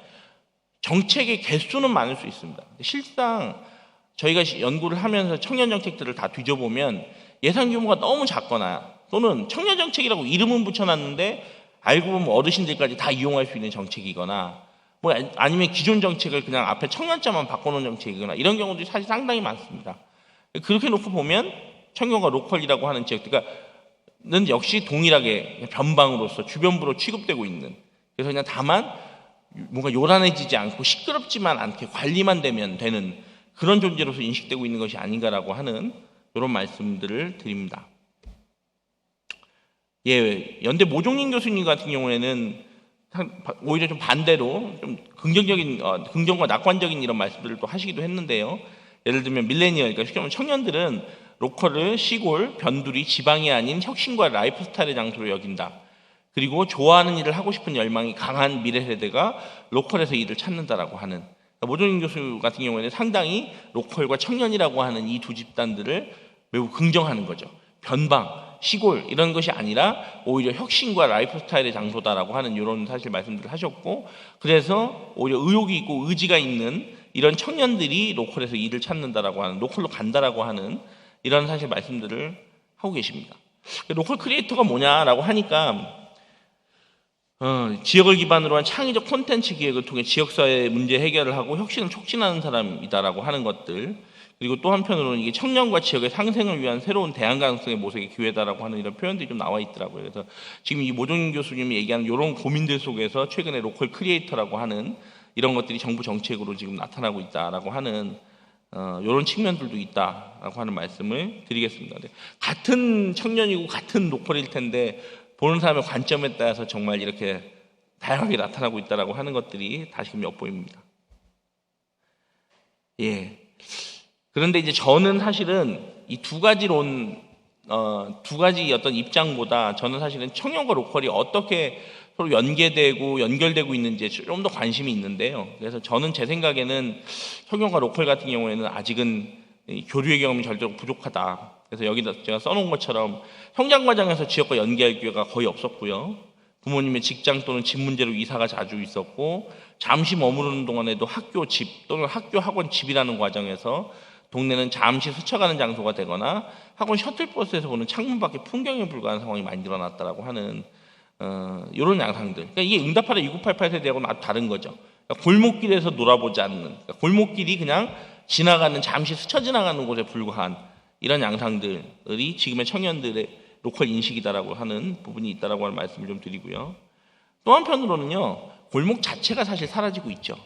정책의 개수는 많을 수 있습니다. 실상 저희가 연구를 하면서 청년 정책들을 다 뒤져보면 예산 규모가 너무 작거나 또는 청년 정책이라고 이름은 붙여놨는데 알고 보면 어르신들까지 다 이용할 수 있는 정책이거나 뭐 아니면 기존 정책을 그냥 앞에 청년자만 바꿔놓은 정책이거나 이런 경우들이 사실 상당히 많습니다. 그렇게 놓고 보면 청년과 로컬이라고 하는 지역들은 역시 동일하게 변방으로서 주변부로 취급되고 있는, 그래서 그냥 다만 뭔가 요란해지지 않고 시끄럽지만 않게 관리만 되면 되는 그런 존재로서 인식되고 있는 것이 아닌가라고 하는 이런 말씀들을 드립니다. 예, 연대 모종인 교수님 같은 경우에는 오히려 좀 반대로 좀 긍정과 낙관적인 이런 말씀들을 또 하시기도 했는데요. 예를 들면 밀레니얼, 그러니까 청년들은 로컬을 시골, 변두리, 지방이 아닌 혁신과 라이프 스타일의 장소로 여긴다. 그리고 좋아하는 일을 하고 싶은 열망이 강한 미래 세대가 로컬에서 일을 찾는다라고 하는, 그러니까 모종인 교수 같은 경우에는 상당히 로컬과 청년이라고 하는 이 두 집단들을 매우 긍정하는 거죠. 변방, 시골 이런 것이 아니라 오히려 혁신과 라이프 스타일의 장소다라고 하는 이런 사실 말씀들을 하셨고, 그래서 오히려 의욕이 있고 의지가 있는 이런 청년들이 로컬에서 일을 찾는다라고 하는, 로컬로 간다라고 하는 이런 사실 말씀들을 하고 계십니다. 로컬 크리에이터가 뭐냐라고 하니까 지역을 기반으로 한 창의적 콘텐츠 기획을 통해 지역사회 문제 해결을 하고 혁신을 촉진하는 사람이다라고 하는 것들, 그리고 또 한편으로는 이게 청년과 지역의 상생을 위한 새로운 대안 가능성의 모색의 기회다라고 하는 이런 표현들이 좀 나와 있더라고요. 그래서 지금 이 모종인 교수님이 얘기하는 이런 고민들 속에서 최근에 로컬 크리에이터라고 하는 이런 것들이 정부 정책으로 지금 나타나고 있다라고 하는 이런 측면들도 있다라고 하는 말씀을 드리겠습니다. 같은 청년이고 같은 로컬일 텐데 보는 사람의 관점에 따라서 정말 이렇게 다양하게 나타나고 있다라고 하는 것들이 다시금 엿보입니다. 예. 그런데 이제 저는 사실은 이 두 가지 어떤 입장보다 저는 사실은 청년과 로컬이 어떻게 서로 연결되고 있는지에 좀 더 관심이 있는데요. 그래서 저는 제 생각에는 청년과 로컬 같은 경우에는 아직은 교류의 경험이 절대로 부족하다. 그래서 여기다 제가 써놓은 것처럼 성장 과정에서 지역과 연계할 기회가 거의 없었고요. 부모님의 직장 또는 집 문제로 이사가 자주 있었고, 잠시 머무르는 동안에도 학교 집 또는 학교 학원 집이라는 과정에서 동네는 잠시 스쳐가는 장소가 되거나 학원 셔틀버스에서 보는 창문 밖의 풍경에 불과한 상황이 많이 늘어났다라고 하는 이런 양상들. 그러니까 이게 응답하라 2988 세대하고는 아주 다른 거죠. 그러니까 골목길에서 놀아보지 않는, 그러니까 골목길이 그냥 잠시 스쳐 지나가는 곳에 불과한 이런 양상들이 지금의 청년들의 로컬 인식이다라고 하는 부분이 있다라고 하는 말씀을 좀 드리고요. 또 한편으로는요, 골목 자체가 사실 사라지고 있죠.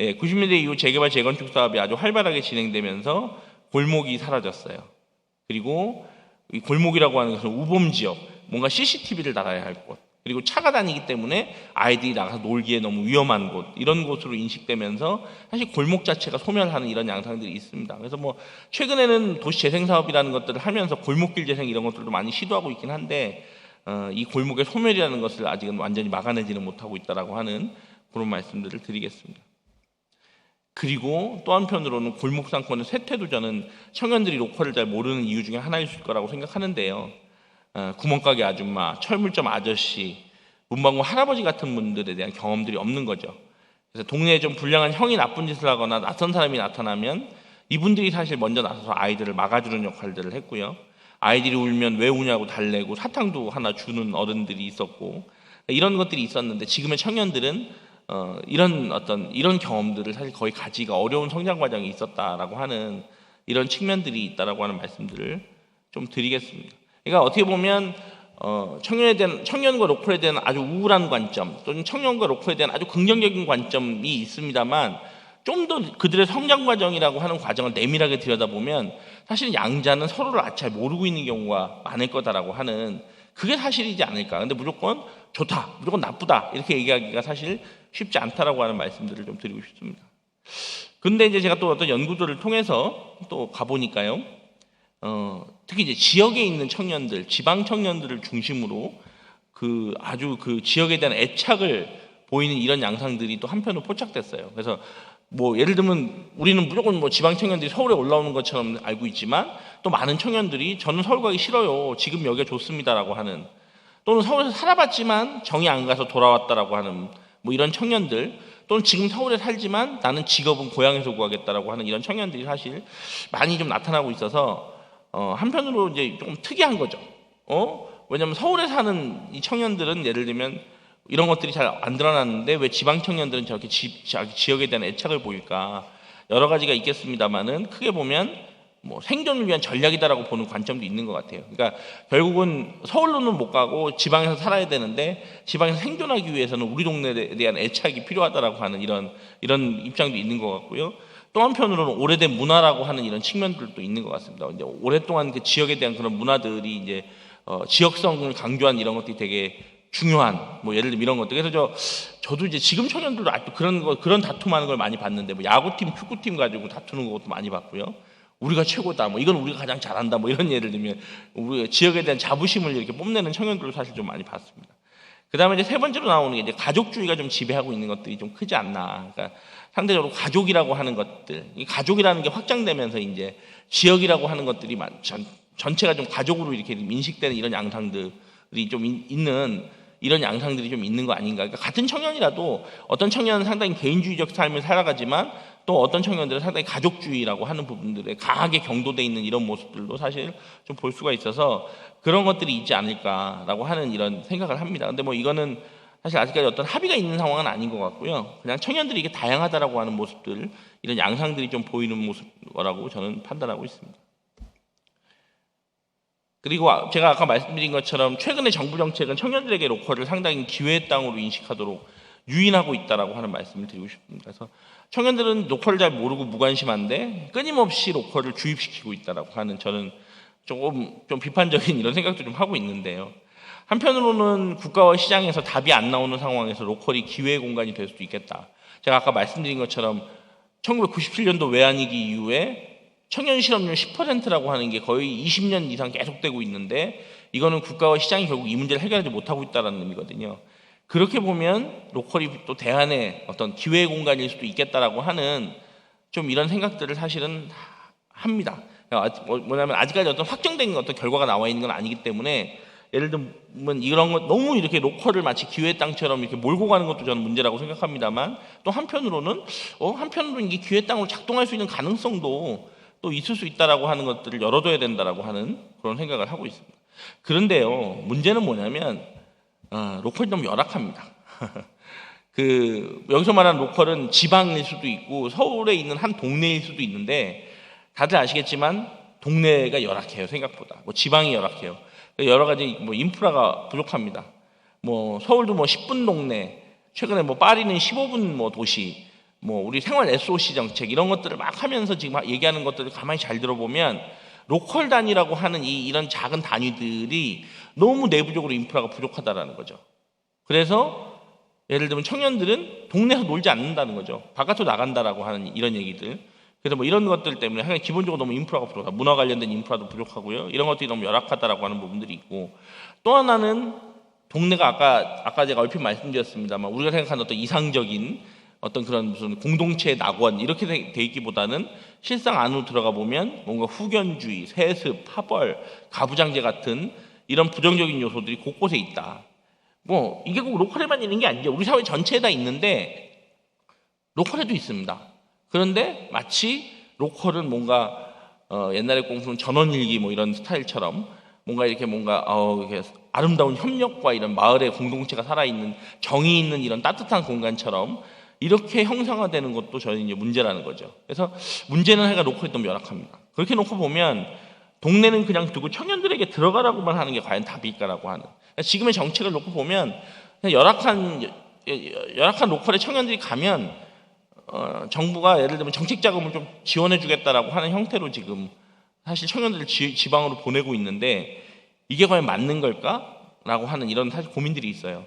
예, 90년대 이후 재개발 재건축 사업이 아주 활발하게 진행되면서 골목이 사라졌어요. 그리고 이 골목이라고 하는 것은 우범 지역, 뭔가 CCTV를 달아야 할 곳, 그리고 차가 다니기 때문에 아이들이 나가서 놀기에 너무 위험한 곳, 이런 곳으로 인식되면서 사실 골목 자체가 소멸하는 이런 양상들이 있습니다. 그래서 뭐 최근에는 도시 재생 사업이라는 것들을 하면서 골목길 재생 이런 것들도 많이 시도하고 있긴 한데 이 골목의 소멸이라는 것을 아직은 완전히 막아내지는 못하고 있다라고 하는 그런 말씀들을 드리겠습니다. 그리고 또 한편으로는 골목 상권의 쇠퇴도 저는 청년들이 로컬을 잘 모르는 이유 중에 하나일 거라고 생각하는데요. 구멍가게 아줌마, 철물점 아저씨, 문방구 할아버지 같은 분들에 대한 경험들이 없는 거죠. 그래서 동네에 좀 불량한 형이 나쁜 짓을 하거나 낯선 사람이 나타나면 이분들이 사실 먼저 나서서 아이들을 막아주는 역할들을 했고요. 아이들이 울면 왜 우냐고 달래고 사탕도 하나 주는 어른들이 있었고 이런 것들이 있었는데, 지금의 청년들은 이런 경험들을 사실 거의 가지기가 어려운 성장 과정이 있었다라고 하는 이런 측면들이 있다라고 하는 말씀들을 좀 드리겠습니다. 그러니까 어떻게 보면 청년과 로컬에 대한 아주 우울한 관점 또는 청년과 로컬에 대한 아주 긍정적인 관점이 있습니다만 좀 더 그들의 성장 과정이라고 하는 과정을 내밀하게 들여다보면 사실 양자는 서로를 아직 잘 모르고 있는 경우가 많을 거다라고 하는 그게 사실이지 않을까. 근데 무조건 좋다, 무조건 나쁘다 이렇게 얘기하기가 사실 쉽지 않다라고 하는 말씀들을 좀 드리고 싶습니다. 근데 이제 제가 또 어떤 연구들을 통해서 또 가보니까요. 특히 이제 지역에 있는 청년들, 지방 청년들을 중심으로 아주 그 지역에 대한 애착을 보이는 이런 양상들이 또 한편으로 포착됐어요. 그래서 뭐 예를 들면 우리는 무조건 뭐 지방 청년들이 서울에 올라오는 것처럼 알고 있지만 또 많은 청년들이 저는 서울 가기 싫어요. 지금 여기가 좋습니다라고 하는 또는 서울에서 살아봤지만 정이 안 가서 돌아왔다라고 하는 뭐 이런 청년들 또는 지금 서울에 살지만 나는 직업은 고향에서 구하겠다라고 하는 이런 청년들이 사실 많이 좀 나타나고 있어서 한편으로 이제 좀 특이한 거죠. 왜냐하면 서울에 사는 이 청년들은 예를 들면 이런 것들이 잘 안 드러나는데 왜 지방 청년들은 저렇게 자기 지역에 대한 애착을 보일까? 여러 가지가 있겠습니다만은 크게 보면 뭐 생존을 위한 전략이다라고 보는 관점도 있는 것 같아요. 그러니까 결국은 서울로는 못 가고 지방에서 살아야 되는데 지방에서 생존하기 위해서는 우리 동네에 대한 애착이 필요하다라고 하는 이런 입장도 있는 것 같고요. 또 한편으로는 오래된 문화라고 하는 이런 측면들도 있는 것 같습니다. 이제 오랫동안 그 지역에 대한 그런 문화들이 이제 지역성을 강조한 이런 것들이 되게 중요한 뭐 예를 들면 이런 것들. 그래서 저도 이제 지금 청년들도 아직도 그런 다툼하는 걸 많이 봤는데 뭐 야구팀, 축구팀 가지고 다투는 것도 많이 봤고요. 우리가 최고다, 뭐 이건 우리가 가장 잘한다, 뭐 이런 예를 들면 우리 지역에 대한 자부심을 이렇게 뽐내는 청년들도 사실 좀 많이 봤습니다. 그 다음에 이제 세 번째로 나오는 게 이제 가족주의가 좀 지배하고 있는 것들이 좀 크지 않나. 그러니까 상대적으로 가족이라고 하는 것들, 이 가족이라는 게 확장되면서 이제 지역이라고 하는 것들이 전체가 좀 가족으로 이렇게 인식되는 이런 양상들이 좀 있는 이런 양상들이 좀 있는 거 아닌가. 그러니까 같은 청년이라도 어떤 청년은 상당히 개인주의적 삶을 살아가지만 또 어떤 청년들은 상당히 가족주의라고 하는 부분들에 강하게 경도돼 있는 이런 모습들도 사실 좀 볼 수가 있어서 그런 것들이 있지 않을까라고 하는 이런 생각을 합니다. 근데 뭐 이거는 사실 아직까지 어떤 합의가 있는 상황은 아닌 것 같고요. 그냥 청년들이 이게 다양하다라고 하는 모습들, 이런 양상들이 좀 보이는 모습이라고 저는 판단하고 있습니다. 그리고 제가 아까 말씀드린 것처럼 최근의 정부 정책은 청년들에게 로컬을 상당히 기회의 땅으로 인식하도록 유인하고 있다라고 하는 말씀을 드리고 싶습니다. 그래서 청년들은 로컬을 잘 모르고 무관심한데 끊임없이 로컬을 주입시키고 있다라고 하는 저는 조금 좀 비판적인 이런 생각도 좀 하고 있는데요. 한편으로는 국가와 시장에서 답이 안 나오는 상황에서 로컬이 기회의 공간이 될 수도 있겠다. 제가 아까 말씀드린 것처럼 1997년도 외환위기 이후에 청년 실업률 10%라고 하는 게 거의 20년 이상 계속되고 있는데 이거는 국가와 시장이 결국 이 문제를 해결하지 못하고 있다는 의미거든요. 그렇게 보면 로컬이 또 대안의 어떤 기회의 공간일 수도 있겠다라고 하는 좀 이런 생각들을 사실은 합니다. 뭐냐면 아직까지 어떤 확정된 어떤 결과가 나와 있는 건 아니기 때문에 예를 들면 이런 것 너무 이렇게 로컬을 마치 기회의 땅처럼 이렇게 몰고 가는 것도 저는 문제라고 생각합니다만 또 한편으로는 이게 기회의 땅으로 작동할 수 있는 가능성도 또 있을 수 있다라고 하는 것들을 열어둬야 된다라고 하는 그런 생각을 하고 있습니다. 그런데요, 문제는 뭐냐면 로컬이 너무 열악합니다. 여기서 말하는 로컬은 지방일 수도 있고 서울에 있는 한 동네일 수도 있는데 다들 아시겠지만 동네가 열악해요. 생각보다 뭐 지방이 열악해요. 여러 가지 뭐 인프라가 부족합니다. 뭐 서울도 뭐 10분 동네, 최근에 뭐 파리는 15분 뭐 도시, 뭐 우리 생활 SOC 정책 이런 것들을 막 하면서 지금 얘기하는 것들을 가만히 잘 들어보면 로컬 단위라고 하는 이런 작은 단위들이 너무 내부적으로 인프라가 부족하다라는 거죠. 그래서 예를 들면 청년들은 동네에서 놀지 않는다는 거죠. 바깥으로 나간다라고 하는 이런 얘기들. 그래서 뭐 이런 것들 때문에 그냥 기본적으로 너무 인프라가 부족하다. 문화 관련된 인프라도 부족하고요. 이런 것들이 너무 열악하다라고 하는 부분들이 있고 또 하나는 동네가 아까 제가 얼핏 말씀드렸습니다만 우리가 생각하는 어떤 이상적인 어떤 그런 무슨 공동체 낙원 이렇게 돼 있기보다는 실상 안으로 들어가 보면 뭔가 후견주의, 세습, 파벌, 가부장제 같은 이런 부정적인 요소들이 곳곳에 있다. 뭐 이게 꼭 로컬에만 있는 게 아니죠. 우리 사회 전체에 다 있는데 로컬에도 있습니다. 그런데 마치 로컬은 뭔가 옛날에 공부는 전원일기 뭐 이런 스타일처럼 뭔가 이렇게 뭔가 이렇게 아름다운 협력과 이런 마을의 공동체가 살아있는 정이 있는 이런 따뜻한 공간처럼 이렇게 형상화되는 것도 저는 이제 문제라는 거죠. 그래서 문제는 해가 로컬이 너무 열악합니다. 그렇게 놓고 보면 동네는 그냥 두고 청년들에게 들어가라고만 하는 게 과연 답일까라고 하는, 지금의 정책을 놓고 보면 그냥 열악한 로컬에 청년들이 가면 정부가 예를 들면 정책 자금을 좀 지원해 주겠다라고 하는 형태로 지금 사실 청년들을 지방으로 보내고 있는데 이게 과연 맞는 걸까라고 하는 이런 사실 고민들이 있어요.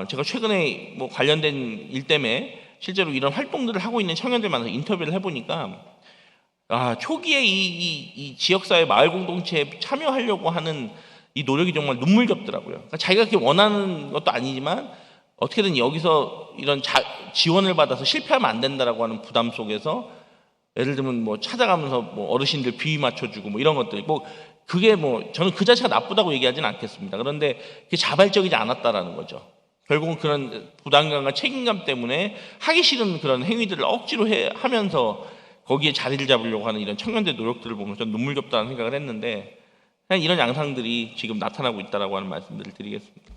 제가 최근에 뭐 관련된 일 때문에 실제로 이런 활동들을 하고 있는 청년들 만나서 인터뷰를 해보니까 초기에 이 지역사회 마을 공동체에 참여하려고 하는 이 노력이 정말 눈물겹더라고요. 그러니까 자기가 그렇게 원하는 것도 아니지만 어떻게든 여기서 이런 지원을 받아서 실패하면 안 된다라고 하는 부담 속에서 예를 들면 뭐 찾아가면서 뭐 어르신들 비위 맞춰주고 뭐 이런 것들, 뭐 그게 뭐 저는 그 자체가 나쁘다고 얘기하지는 않겠습니다. 그런데 그게 자발적이지 않았다라는 거죠. 결국은 그런 부담감과 책임감 때문에 하기 싫은 그런 행위들을 억지로 하면서 거기에 자리를 잡으려고 하는 이런 청년들의 노력들을 보면서 전 눈물겹다는 생각을 했는데, 그냥 이런 양상들이 지금 나타나고 있다라고 하는 말씀들을 드리겠습니다.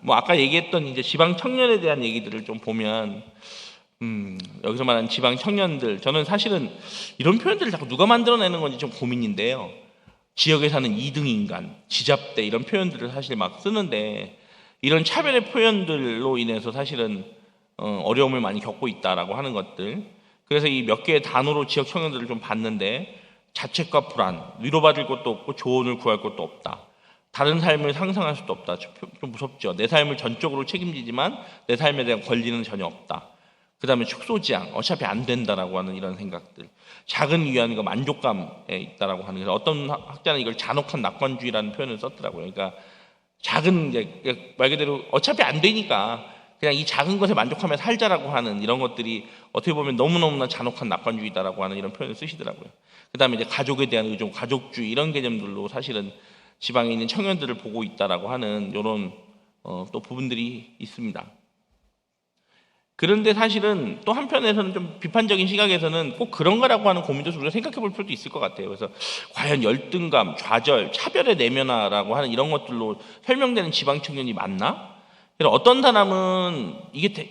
뭐 아까 얘기했던 이제 지방 청년에 대한 얘기들을 좀 보면, 여기서 말하는 지방 청년들, 저는 사실은 이런 표현들을 자꾸 누가 만들어내는 건지 좀 고민인데요. 지역에 사는 2등 인간, 지잡대 이런 표현들을 사실 막 쓰는데 이런 차별의 표현들로 인해서 사실은 어려움을 많이 겪고 있다라고 하는 것들. 그래서 이 몇 개의 단어로 지역 청년들을 좀 봤는데, 자책과 불안, 위로받을 것도 없고 조언을 구할 것도 없다. 다른 삶을 상상할 수도 없다. 좀 무섭죠. 내 삶을 전적으로 책임지지만 내 삶에 대한 권리는 전혀 없다. 그 다음에 축소지향, 어차피 안 된다라고 하는 이런 생각들. 작은 위안과 만족감에 있다라고 하는, 그래서 어떤 학자는 이걸 잔혹한 낙관주의라는 표현을 썼더라고요. 그러니까 작은, 말 그대로 어차피 안 되니까 그냥 이 작은 것에 만족하며 살자라고 하는 이런 것들이 어떻게 보면 너무너무나 잔혹한 낙관주의다라고 하는 이런 표현을 쓰시더라고요. 그 다음에 이제 가족에 대한 의존, 가족주의 이런 개념들로 사실은 지방에 있는 청년들을 보고 있다라고 하는 이런 또 부분들이 있습니다. 그런데 사실은 또 한편에서는 좀 비판적인 시각에서는 꼭 그런가라고 하는 고민도 우리가 생각해 볼 필요도 있을 것 같아요. 그래서 과연 열등감, 좌절, 차별의 내면화라고 하는 이런 것들로 설명되는 지방 청년이 맞나? 그래서 어떤 사람은 이게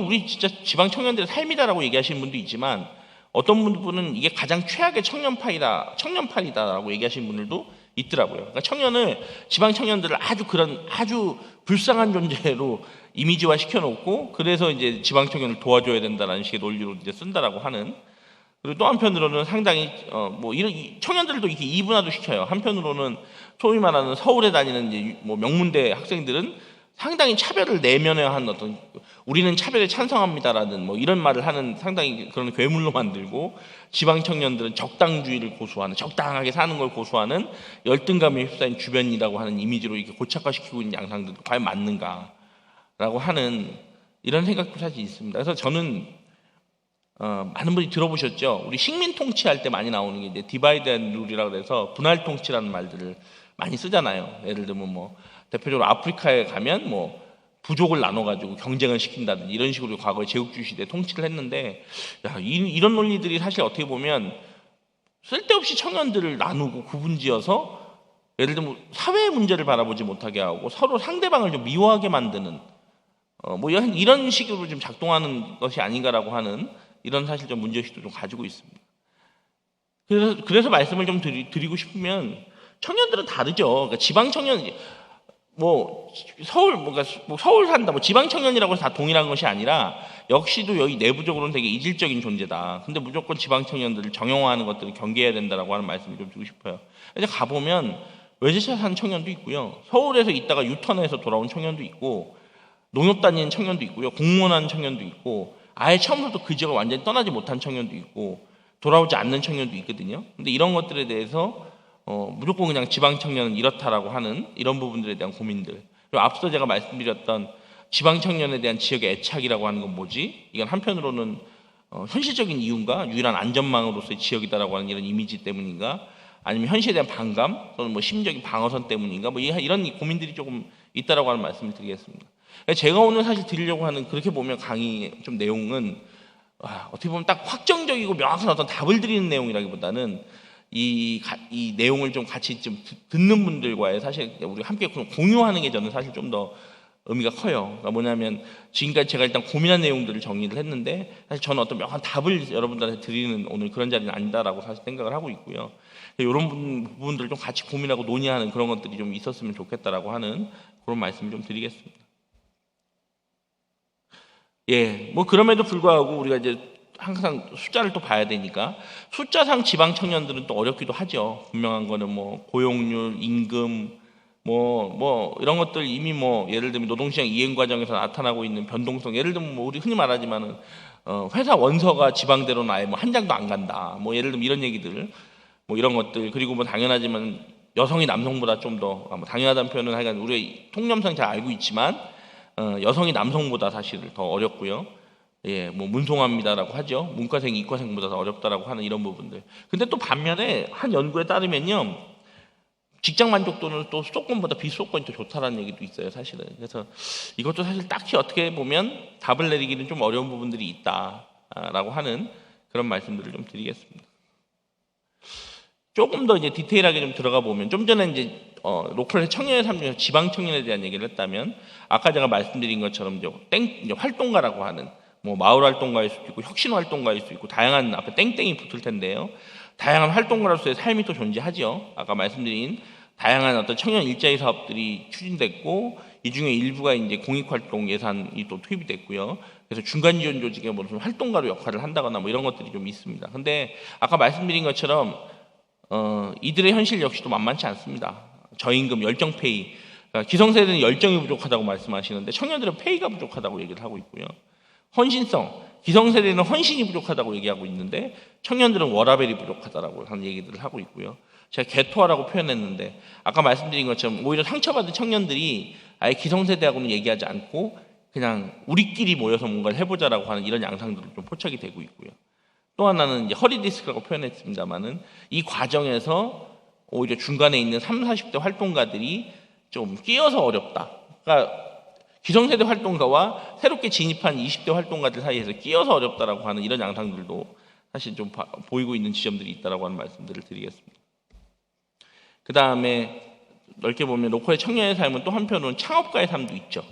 우리 진짜 지방 청년들의 삶이다라고 얘기하시는 분도 있지만, 어떤 분은 이게 가장 최악의 청년팔이다라고 얘기하시는 분들도 있더라고요. 그러니까 지방 청년들을 아주 불쌍한 존재로 이미지화 시켜놓고, 그래서 이제 지방 청년을 도와줘야 된다라는 식의 논리로 이제 쓴다라고 하는. 그리고 또 한편으로는 상당히 이런 청년들도 이렇게 이분화도 시켜요. 한편으로는 소위 말하는 서울에 다니는 이제 뭐 명문대 학생들은 상당히 차별을 내면화한 어떤, 우리는 차별에 찬성합니다라는 뭐 이런 말을 하는 상당히 그런 괴물로 만들고, 지방 청년들은 적당주의를 고수하는, 적당하게 사는 걸 고수하는 열등감에 휩싸인 주변이라고 하는 이미지로 이렇게 고착화시키고 있는 양상들도 과연 맞는가라고 하는 이런 생각도 사실 있습니다. 그래서 저는 많은 분이 들어보셨죠? 우리 식민 통치할 때 많이 나오는 게 이제 디바이드 앤 룰이라고 해서 분할 통치라는 말들을 많이 쓰잖아요. 예를 들면 뭐 대표적으로 아프리카에 가면 뭐 부족을 나눠가지고 경쟁을 시킨다든지 이런 식으로 과거에 제국주의 시대에 통치를 했는데, 이런 논리들이 사실 어떻게 보면 쓸데없이 청년들을 나누고 구분지어서 예를 들면 사회의 문제를 바라보지 못하게 하고 서로 상대방을 좀 미워하게 만드는 뭐 이런 식으로 좀 작동하는 것이 아닌가라고 하는 이런 사실 좀 문제의식도 좀 가지고 있습니다. 그래서 말씀을 좀 드리고 싶으면, 청년들은 다르죠. 그러니까 지방 청년, 서울 산다, 지방 청년이라고 해서 다 동일한 것이 아니라 역시도 여기 내부적으로는 되게 이질적인 존재다. 근데 무조건 지방 청년들을 정형화하는 것들을 경계해야 된다라고 하는 말씀을 좀 드리고 싶어요. 이제 가보면 외제차 산 청년도 있고요. 서울에서 있다가 유턴해서 돌아온 청년도 있고, 농협 다니는 청년도 있고요. 공무원 하는 청년도 있고, 아예 처음부터 그 지역을 완전히 떠나지 못한 청년도 있고, 돌아오지 않는 청년도 있거든요. 근데 이런 것들에 대해서 무조건 그냥 지방 청년은 이렇다라고 하는 이런 부분들에 대한 고민들. 그리고 앞서 제가 말씀드렸던 지방 청년에 대한 지역의 애착이라고 하는 건 뭐지? 이건 한편으로는 현실적인 이유인가? 유일한 안전망으로서의 지역이다라고 하는 이런 이미지 때문인가? 아니면 현실에 대한 반감 또는 뭐 심적인 방어선 때문인가? 뭐 이런 고민들이 조금 있다라고 하는 말씀을 드리겠습니다. 제가 오늘 사실 드리려고 하는, 그렇게 보면 강의 좀 내용은 어떻게 보면 딱 확정적이고 명확한 어떤 답을 드리는 내용이라기보다는 이 내용을 좀 같이 좀 듣는 분들과의 사실 우리 함께 공유하는 게 저는 사실 좀 더 의미가 커요. 그러니까 뭐냐면 지금까지 제가 일단 고민한 내용들을 정리를 했는데 사실 저는 어떤 명확한 답을 여러분들한테 드리는 오늘 그런 자리는 아니다라고 사실 생각을 하고 있고요. 이런 부분들을 좀 같이 고민하고 논의하는 그런 것들이 좀 있었으면 좋겠다라고 하는 그런 말씀을 좀 드리겠습니다. 예, 뭐 그럼에도 불구하고 우리가 이제 항상 숫자를 또 봐야 되니까 숫자상 지방 청년들은 또 어렵기도 하죠. 분명한 거는 뭐 고용률, 임금, 뭐 이런 것들 이미 뭐 예를 들면 노동시장 이행 과정에서 나타나고 있는 변동성, 예를 들면 뭐 우리 흔히 말하지만은 회사 원서가 지방대로는 아예 뭐 한 장도 안 간다. 뭐 예를 들면 이런 얘기들, 뭐 이런 것들, 그리고 뭐 당연하지만 여성이 남성보다 좀 더 당연하다는 표현은 하여간 우리 통념상 잘 알고 있지만 여성이 남성보다 사실 더 어렵고요. 예, 뭐 문송합니다라고 하죠. 문과생, 이과생보다 더 어렵다라고 하는 이런 부분들. 근데 또 반면에 한 연구에 따르면요, 직장 만족도는 또 수도권보다 비수도권이 더 좋다라는 얘기도 있어요, 사실은. 그래서 이것도 사실 딱히 어떻게 보면 답을 내리기는 좀 어려운 부분들이 있다라고 하는 그런 말씀들을 좀 드리겠습니다. 조금 더 이제 디테일하게 좀 들어가 보면 좀 전에 이제 로컬 청년의 삶 중에서 지방 청년에 대한 얘기를 했다면 아까 제가 말씀드린 것처럼 이제 활동가라고 하는 뭐 마을 활동가일 수도 있고 혁신 활동가일 수도 있고 다양한 앞에 땡땡이 붙을 텐데요. 다양한 활동가로서의 삶이 또 존재하죠. 아까 말씀드린 다양한 어떤 청년 일자리 사업들이 추진됐고 이 중에 일부가 이제 공익활동 예산이 또 투입이 됐고요. 그래서 중간 지원 조직의 무슨 활동가로 역할을 한다거나 뭐 이런 것들이 좀 있습니다. 근데 아까 말씀드린 것처럼 이들의 현실 역시도 만만치 않습니다. 저임금, 열정페이, 그러니까 기성세대는 열정이 부족하다고 말씀하시는데 청년들은 페이가 부족하다고 얘기를 하고 있고요. 헌신성, 기성세대는 헌신이 부족하다고 얘기하고 있는데 청년들은 워라밸이 부족하다라고 하는 얘기들을 하고 있고요. 제가 개토화라고 표현했는데 아까 말씀드린 것처럼 오히려 상처받은 청년들이 아예 기성세대하고는 얘기하지 않고 그냥 우리끼리 모여서 뭔가를 해보자라고 하는 이런 양상들을 좀 포착이 되고 있고요. 또 하나는 이제 허리디스크라고 표현했습니다만은 이 과정에서 오히려 중간에 있는 30, 40대 활동가들이 좀 끼어서 어렵다. 그러니까 기성세대 활동가와 새롭게 진입한 20대 활동가들 사이에서 끼어서 어렵다라고 하는 이런 양상들도 사실 좀 보이고 있는 지점들이 있다라고 하는 말씀들을 드리겠습니다. 그 다음에 넓게 보면 로컬의 청년의 삶은 또 한편으로는 창업가의 삶도 있죠.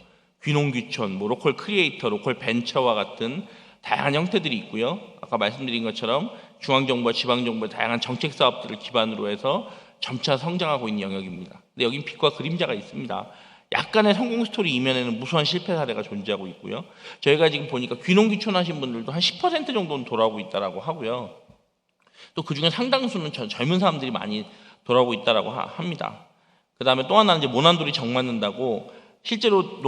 귀농귀촌, 뭐 로컬 크리에이터, 로컬 벤처와 같은 다양한 형태들이 있고요. 아까 말씀드린 것처럼 중앙정부와 지방정부의 다양한 정책 사업들을 기반으로 해서 점차 성장하고 있는 영역입니다. 근데 여긴 빛과 그림자가 있습니다. 약간의 성공 스토리 이면에는 무수한 실패 사례가 존재하고 있고요. 저희가 지금 보니까 귀농귀촌 하신 분들도 한 10% 정도는 돌아오고 있다라고 하고요. 또 그중에 상당수는 젊은 사람들이 많이 돌아오고 있다라고 합니다. 그 다음에 또 하나는 이제 모난돌이 정맞는다고 실제로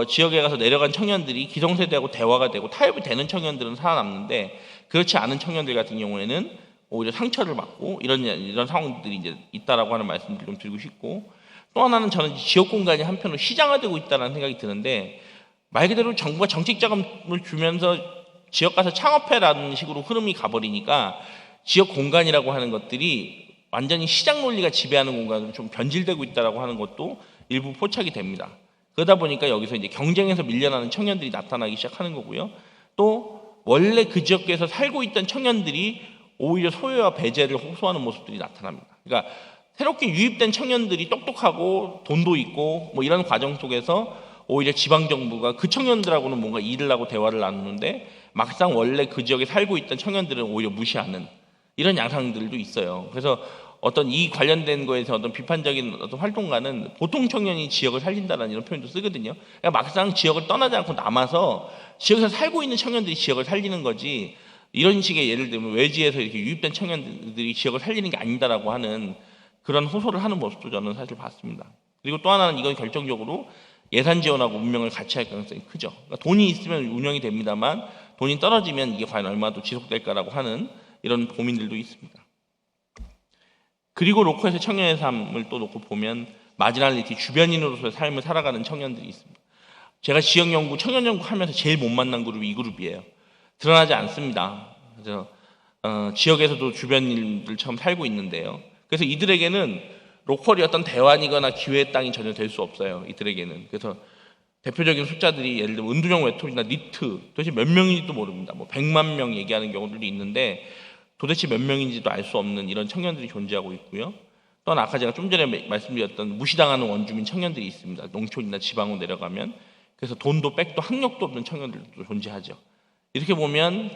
지역에 가서 내려간 청년들이 기성세대하고 대화가 되고 타협이 되는 청년들은 살아남는데 그렇지 않은 청년들 같은 경우에는 오히려 상처를 받고 이런 상황들이 이제 있다라고 하는 말씀을 좀 드리고 싶고 또 하나는 저는 지역 공간이 한편으로 시장화되고 있다는 생각이 드는데 말 그대로 정부가 정책 자금을 주면서 지역 가서 창업해라는 식으로 흐름이 가버리니까 지역 공간이라고 하는 것들이 완전히 시장 논리가 지배하는 공간으로 좀 변질되고 있다라고 하는 것도 일부 포착이 됩니다. 그러다 보니까 여기서 이제 경쟁에서 밀려나는 청년들이 나타나기 시작하는 거고요. 또 원래 그 지역에서 살고 있던 청년들이 오히려 소외와 배제를 호소하는 모습들이 나타납니다. 그러니까 새롭게 유입된 청년들이 똑똑하고 돈도 있고 뭐 이런 과정 속에서 오히려 지방정부가 그 청년들하고는 뭔가 일을 하고 대화를 나누는데 막상 원래 그 지역에 살고 있던 청년들은 오히려 무시하는 이런 양상들도 있어요. 그래서 어떤 이 관련된 거에서 어떤 비판적인 어떤 활동가는 보통 청년이 지역을 살린다는 이런 표현도 쓰거든요. 그러니까 막상 지역을 떠나지 않고 남아서 지역에서 살고 있는 청년들이 지역을 살리는 거지 이런 식의 예를 들면 외지에서 이렇게 유입된 청년들이 지역을 살리는 게 아니다라고 하는 그런 호소를 하는 모습도 저는 사실 봤습니다. 그리고 또 하나는 이건 결정적으로 예산 지원하고 운명을 같이 할 가능성이 크죠. 그러니까 돈이 있으면 운영이 됩니다만 돈이 떨어지면 이게 과연 얼마나 지속될까라고 하는 이런 고민들도 있습니다. 그리고 로컬에서 청년의 삶을 또 놓고 보면 마지널리티, 주변인으로서의 삶을 살아가는 청년들이 있습니다. 제가 지역연구, 청년연구 하면서 제일 못 만난 그룹이 이 그룹이에요. 드러나지 않습니다. 그래서 지역에서도 주변인들처럼 살고 있는데요. 그래서 이들에게는 로컬이 어떤 대환이거나 기회의 땅이 전혀 될 수 없어요. 이들에게는. 그래서 대표적인 숫자들이 예를 들면 은둔형 외톨이나 니트 도대체 몇 명인지도 모릅니다. 뭐 100만 명 얘기하는 경우들도 있는데 도대체 몇 명인지도 알 수 없는 이런 청년들이 존재하고 있고요. 또한 아까 제가 좀 전에 말씀드렸던 무시당하는 원주민 청년들이 있습니다. 농촌이나 지방으로 내려가면. 그래서 돈도 백도 학력도 없는 청년들도 존재하죠. 이렇게 보면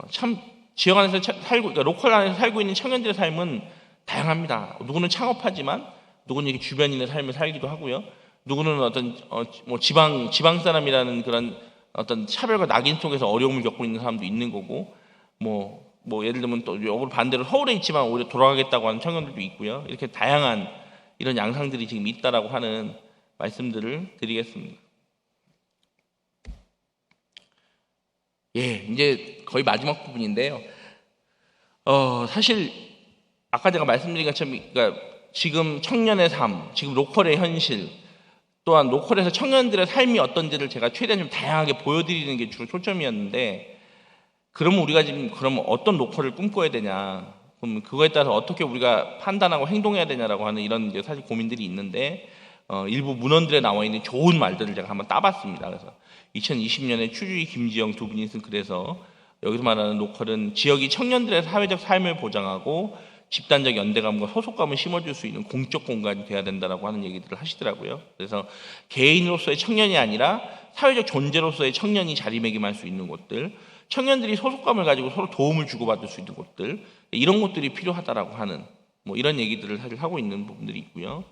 참 지역 안에서 살고, 그러니까 로컬 안에서 살고 있는 청년들의 삶은 다양합니다. 누구는 창업하지만 누구는 이렇게 주변인의 삶을 살기도 하고요. 누구는 어떤 뭐 지방 사람이라는 그런 어떤 차별과 낙인 속에서 어려움을 겪고 있는 사람도 있는 거고, 뭐 예를 들면 또 역으로 반대로 서울에 있지만 오히려 돌아가겠다고 하는 청년들도 있고요. 이렇게 다양한 이런 양상들이 지금 있다라고 하는 말씀들을 드리겠습니다. 예, 이제 거의 마지막 부분인데요. 사실 아까 제가 말씀드린 것처럼, 그러니까 지금 청년의 삶, 지금 로컬의 현실, 또한 로컬에서 청년들의 삶이 어떤지를 제가 최대한 좀 다양하게 보여드리는 게 주로 초점이었는데, 그러면 우리가 지금 그러면 어떤 로컬을 꿈꿔야 되냐, 그럼 그거에 따라서 어떻게 우리가 판단하고 행동해야 되냐라고 하는 이런 이제 사실 고민들이 있는데, 일부 문헌들에 나와 있는 좋은 말들을 제가 한번 따봤습니다. 그래서 2020년에 추주희 김지영 두 분이 쓴 글에서 여기서 말하는 로컬은 지역이 청년들의 사회적 삶을 보장하고 집단적 연대감과 소속감을 심어줄 수 있는 공적 공간이 돼야 된다라고 하는 얘기들을 하시더라고요. 그래서 개인으로서의 청년이 아니라 사회적 존재로서의 청년이 자리매김할 수 있는 곳들, 청년들이 소속감을 가지고 서로 도움을 주고받을 수 있는 곳들, 이런 것들이 필요하다라고 하는 뭐 이런 얘기들을 사실 하고 있는 부분들이 있고요.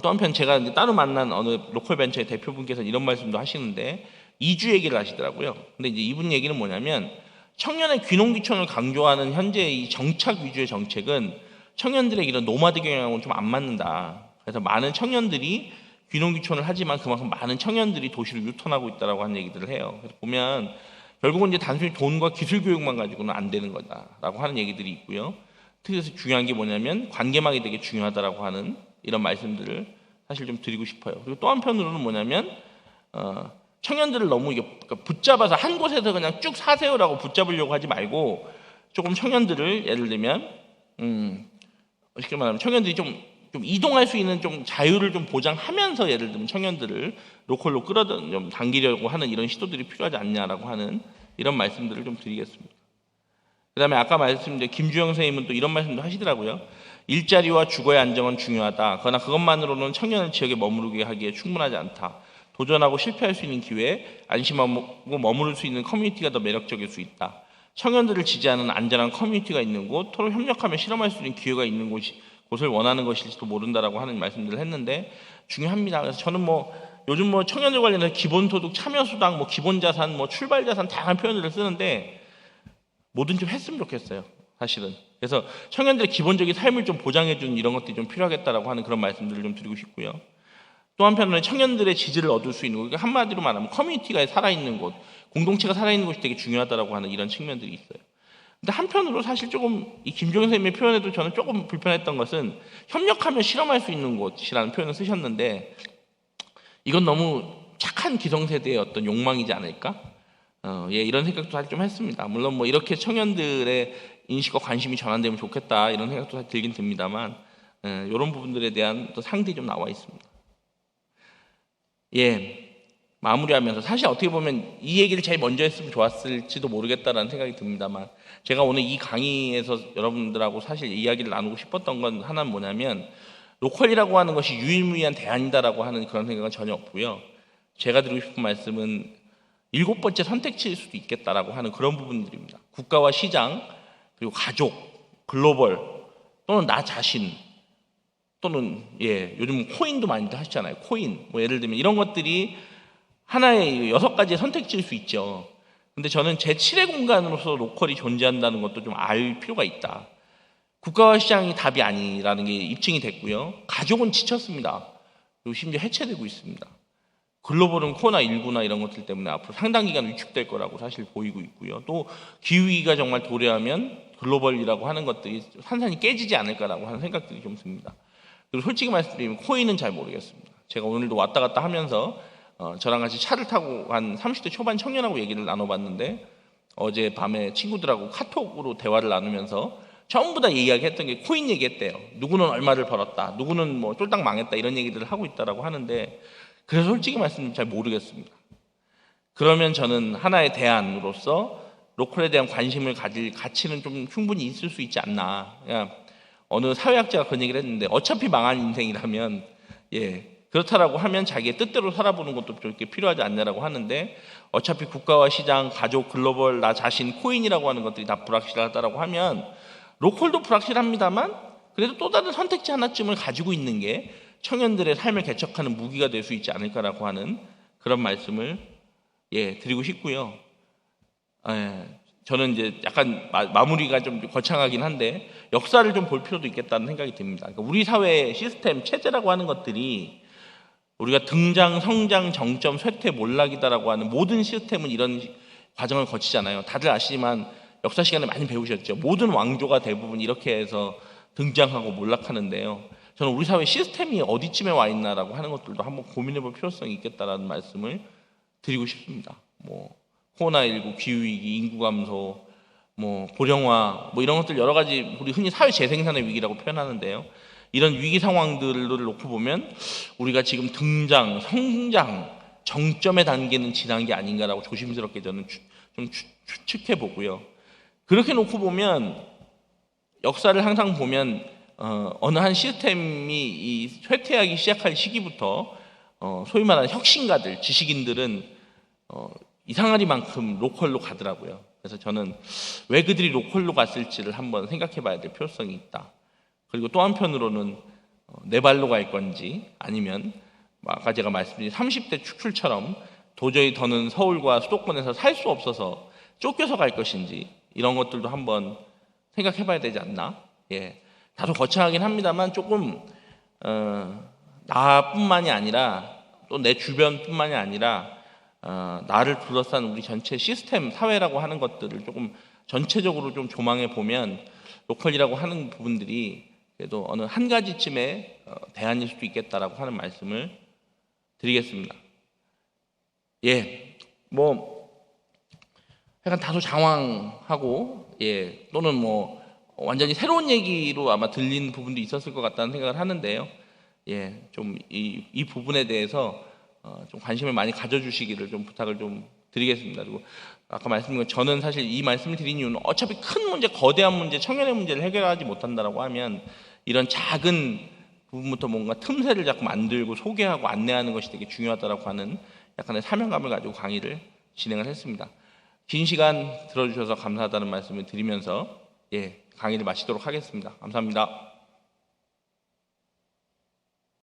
또 한편 제가 이제 따로 만난 어느 로컬 벤처의 대표분께서 이런 말씀도 하시는데 이주 얘기를 하시더라고요. 근데 이제 이분 얘기는 뭐냐면 청년의 귀농귀촌을 강조하는 현재의 이 정착 위주의 정책은 청년들의 이런 노마드 경향하고는 좀 안 맞는다. 그래서 많은 청년들이 귀농귀촌을 하지만 그만큼 많은 청년들이 도시로 유턴하고 있다라고 하는 얘기들을 해요. 그래서 보면 결국은 이제 단순히 돈과 기술 교육만 가지고는 안 되는 거다라고 하는 얘기들이 있고요. 특히 중요한 게 뭐냐면 관계망이 되게 중요하다라고 하는 이런 말씀들을 사실 좀 드리고 싶어요. 그리고 또 한편으로는 뭐냐면 청년들을 너무 이게 붙잡아서 한 곳에서 그냥 쭉 사세요라고 붙잡으려고 하지 말고 조금 청년들을 예를 들면 쉽게 말하면 청년들이 좀 이동할 수 있는 좀 자유를 좀 보장하면서 예를 들면 청년들을 로컬로 좀 당기려고 하는 이런 시도들이 필요하지 않냐라고 하는 이런 말씀들을 좀 드리겠습니다. 그 다음에 아까 말씀드린 김주영 선생님은 또 이런 말씀도 하시더라고요. 일자리와 주거의 안정은 중요하다. 그러나 그것만으로는 청년을 지역에 머무르게 하기에 충분하지 않다. 도전하고 실패할 수 있는 기회에 안심하고 머무를 수 있는 커뮤니티가 더 매력적일 수 있다. 청년들을 지지하는 안전한 커뮤니티가 있는 곳, 서로 협력하며 실험할 수 있는 기회가 있는 곳을 원하는 것일지도 모른다라고 하는 말씀들을 했는데 중요합니다. 그래서 저는 요즘 청년들 관련해서 기본소득, 참여수당, 기본자산, 출발자산 다양한 표현들을 쓰는데 뭐든 좀 했으면 좋겠어요. 사실은. 그래서 청년들의 기본적인 삶을 좀 보장해주는 이런 것들이 좀 필요하겠다라고 하는 그런 말씀들을 좀 드리고 싶고요. 또 한편으로는 청년들의 지지를 얻을 수 있는 곳, 한마디로 말하면 커뮤니티가 살아있는 곳, 공동체가 살아있는 곳이 되게 중요하다라고 하는 이런 측면들이 있어요. 근데 한편으로 사실 조금 이 김종현 선생님의 표현에도 저는 조금 불편했던 것은 협력하며 실험할 수 있는 곳이라는 표현을 쓰셨는데 이건 너무 착한 기성세대의 어떤 욕망이지 않을까? 이런 생각도 사실 좀 했습니다. 물론 이렇게 청년들의 인식과 관심이 전환되면 좋겠다 이런 생각도 사실 들긴 듭니다만 이런 부분들에 대한 또 상들이 좀 나와 있습니다. 마무리하면서 사실 어떻게 보면 이 얘기를 제일 먼저 했으면 좋았을지도 모르겠다라는 생각이 듭니다만 제가 오늘 이 강의에서 여러분들하고 사실 이야기를 나누고 싶었던 건 하나는 뭐냐면 로컬이라고 하는 것이 유일무이한 대안이다라고 하는 그런 생각은 전혀 없고요. 제가 드리고 싶은 말씀은 7번째 선택지일 수도 있겠다라고 하는 그런 부분들입니다. 국가와 시장, 그리고 가족, 글로벌, 또는 나 자신, 또는 요즘 코인도 많이 하시잖아요. 코인, 예를 들면 이런 것들이 하나의 6가지의 선택지일 수 있죠. 근데 저는 제7의 공간으로서 로컬이 존재한다는 것도 좀 알 필요가 있다. 국가와 시장이 답이 아니라는 게 입증이 됐고요. 가족은 지쳤습니다. 그리고 심지어 해체되고 있습니다. 글로벌은 코로나19나 이런 것들 때문에 앞으로 상당 기간 위축될 거라고 사실 보이고 있고요. 또 기후위기가 정말 도래하면 글로벌이라고 하는 것들이 산산이 깨지지 않을까라고 하는 생각들이 좀 듭니다. 그리고 솔직히 말씀드리면 코인은 잘 모르겠습니다. 제가 오늘도 왔다 갔다 하면서 저랑 같이 차를 타고 한 30대 초반 청년하고 얘기를 나눠봤는데 어제 밤에 친구들하고 카톡으로 대화를 나누면서 전부 다 이야기했던 게 코인 얘기했대요. 누구는 얼마를 벌었다, 누구는 쫄딱 망했다 이런 얘기들을 하고 있다라고 하는데 그래서 솔직히 말씀드리면 잘 모르겠습니다. 그러면 저는 하나의 대안으로서 로컬에 대한 관심을 가질 가치는 좀 충분히 있을 수 있지 않나. 그냥 어느 사회학자가 그런 얘기를 했는데 어차피 망한 인생이라면 그렇다라고 하면 자기의 뜻대로 살아보는 것도 그렇게 필요하지 않냐라고 하는데 어차피 국가와 시장, 가족, 글로벌, 나 자신, 코인이라고 하는 것들이 다 불확실하다라고 하면 로컬도 불확실합니다만 그래도 또 다른 선택지 하나쯤을 가지고 있는 게 청년들의 삶을 개척하는 무기가 될 수 있지 않을까라고 하는 그런 말씀을 드리고 싶고요. 저는 이제 약간 마무리가 좀 거창하긴 한데 역사를 좀 볼 필요도 있겠다는 생각이 듭니다. 그러니까 우리 사회의 시스템, 체제라고 하는 것들이 우리가 등장, 성장, 정점, 쇠퇴, 몰락이다라고 하는 모든 시스템은 이런 과정을 거치잖아요. 다들 아시지만 역사 시간에 많이 배우셨죠. 모든 왕조가 대부분 이렇게 해서 등장하고 몰락하는데요. 저는 우리 사회 시스템이 어디쯤에 와 있나라고 하는 것들도 한번 고민해 볼 필요성이 있겠다라는 말씀을 드리고 싶습니다. 코로나19, 기후위기, 인구 감소, 고령화, 이런 것들 여러 가지 우리 흔히 사회 재생산의 위기라고 표현하는데요. 이런 위기 상황들을 놓고 보면 우리가 지금 등장, 성장, 정점의 단계는 지난 게 아닌가라고 조심스럽게 저는 좀 추측해 보고요. 그렇게 놓고 보면 역사를 항상 보면 어느 한 시스템이 이 쇠퇴하기 시작한 시기부터 소위 말하는 혁신가들, 지식인들은 이상하리만큼 로컬로 가더라고요. 그래서 저는 왜 그들이 로컬로 갔을지를 한번 생각해 봐야 될 필요성이 있다. 그리고 또 한편으로는 내 발로 갈 건지 아니면 아까 제가 말씀드린 30대 축출처럼 도저히 더는 서울과 수도권에서 살 수 없어서 쫓겨서 갈 것인지 이런 것들도 한번 생각해 봐야 되지 않나. 다소 거창하긴 합니다만 조금 나뿐만이 아니라 또 내 주변뿐만이 아니라 나를 둘러싼 우리 전체 시스템, 사회라고 하는 것들을 조금 전체적으로 좀 조망해 보면 로컬이라고 하는 부분들이 그래도 어느 한 가지쯤의 대안일 수도 있겠다라고 하는 말씀을 드리겠습니다. 약간 다소 장황하고 또는 완전히 새로운 얘기로 아마 들린 부분도 있었을 것 같다는 생각을 하는데요. 좀 이 부분에 대해서 좀 관심을 많이 가져주시기를 좀 부탁을 좀 드리겠습니다. 그리고 아까 말씀드린 것 저는 사실 이 말씀을 드린 이유는 어차피 큰 문제, 거대한 문제, 청년의 문제를 해결하지 못한다라고 하면 이런 작은 부분부터 뭔가 틈새를 자꾸 만들고 소개하고 안내하는 것이 되게 중요하다라고 하는 약간의 사명감을 가지고 강의를 진행을 했습니다. 긴 시간 들어주셔서 감사하다는 말씀을 드리면서 강의를 마치도록 하겠습니다. 감사합니다.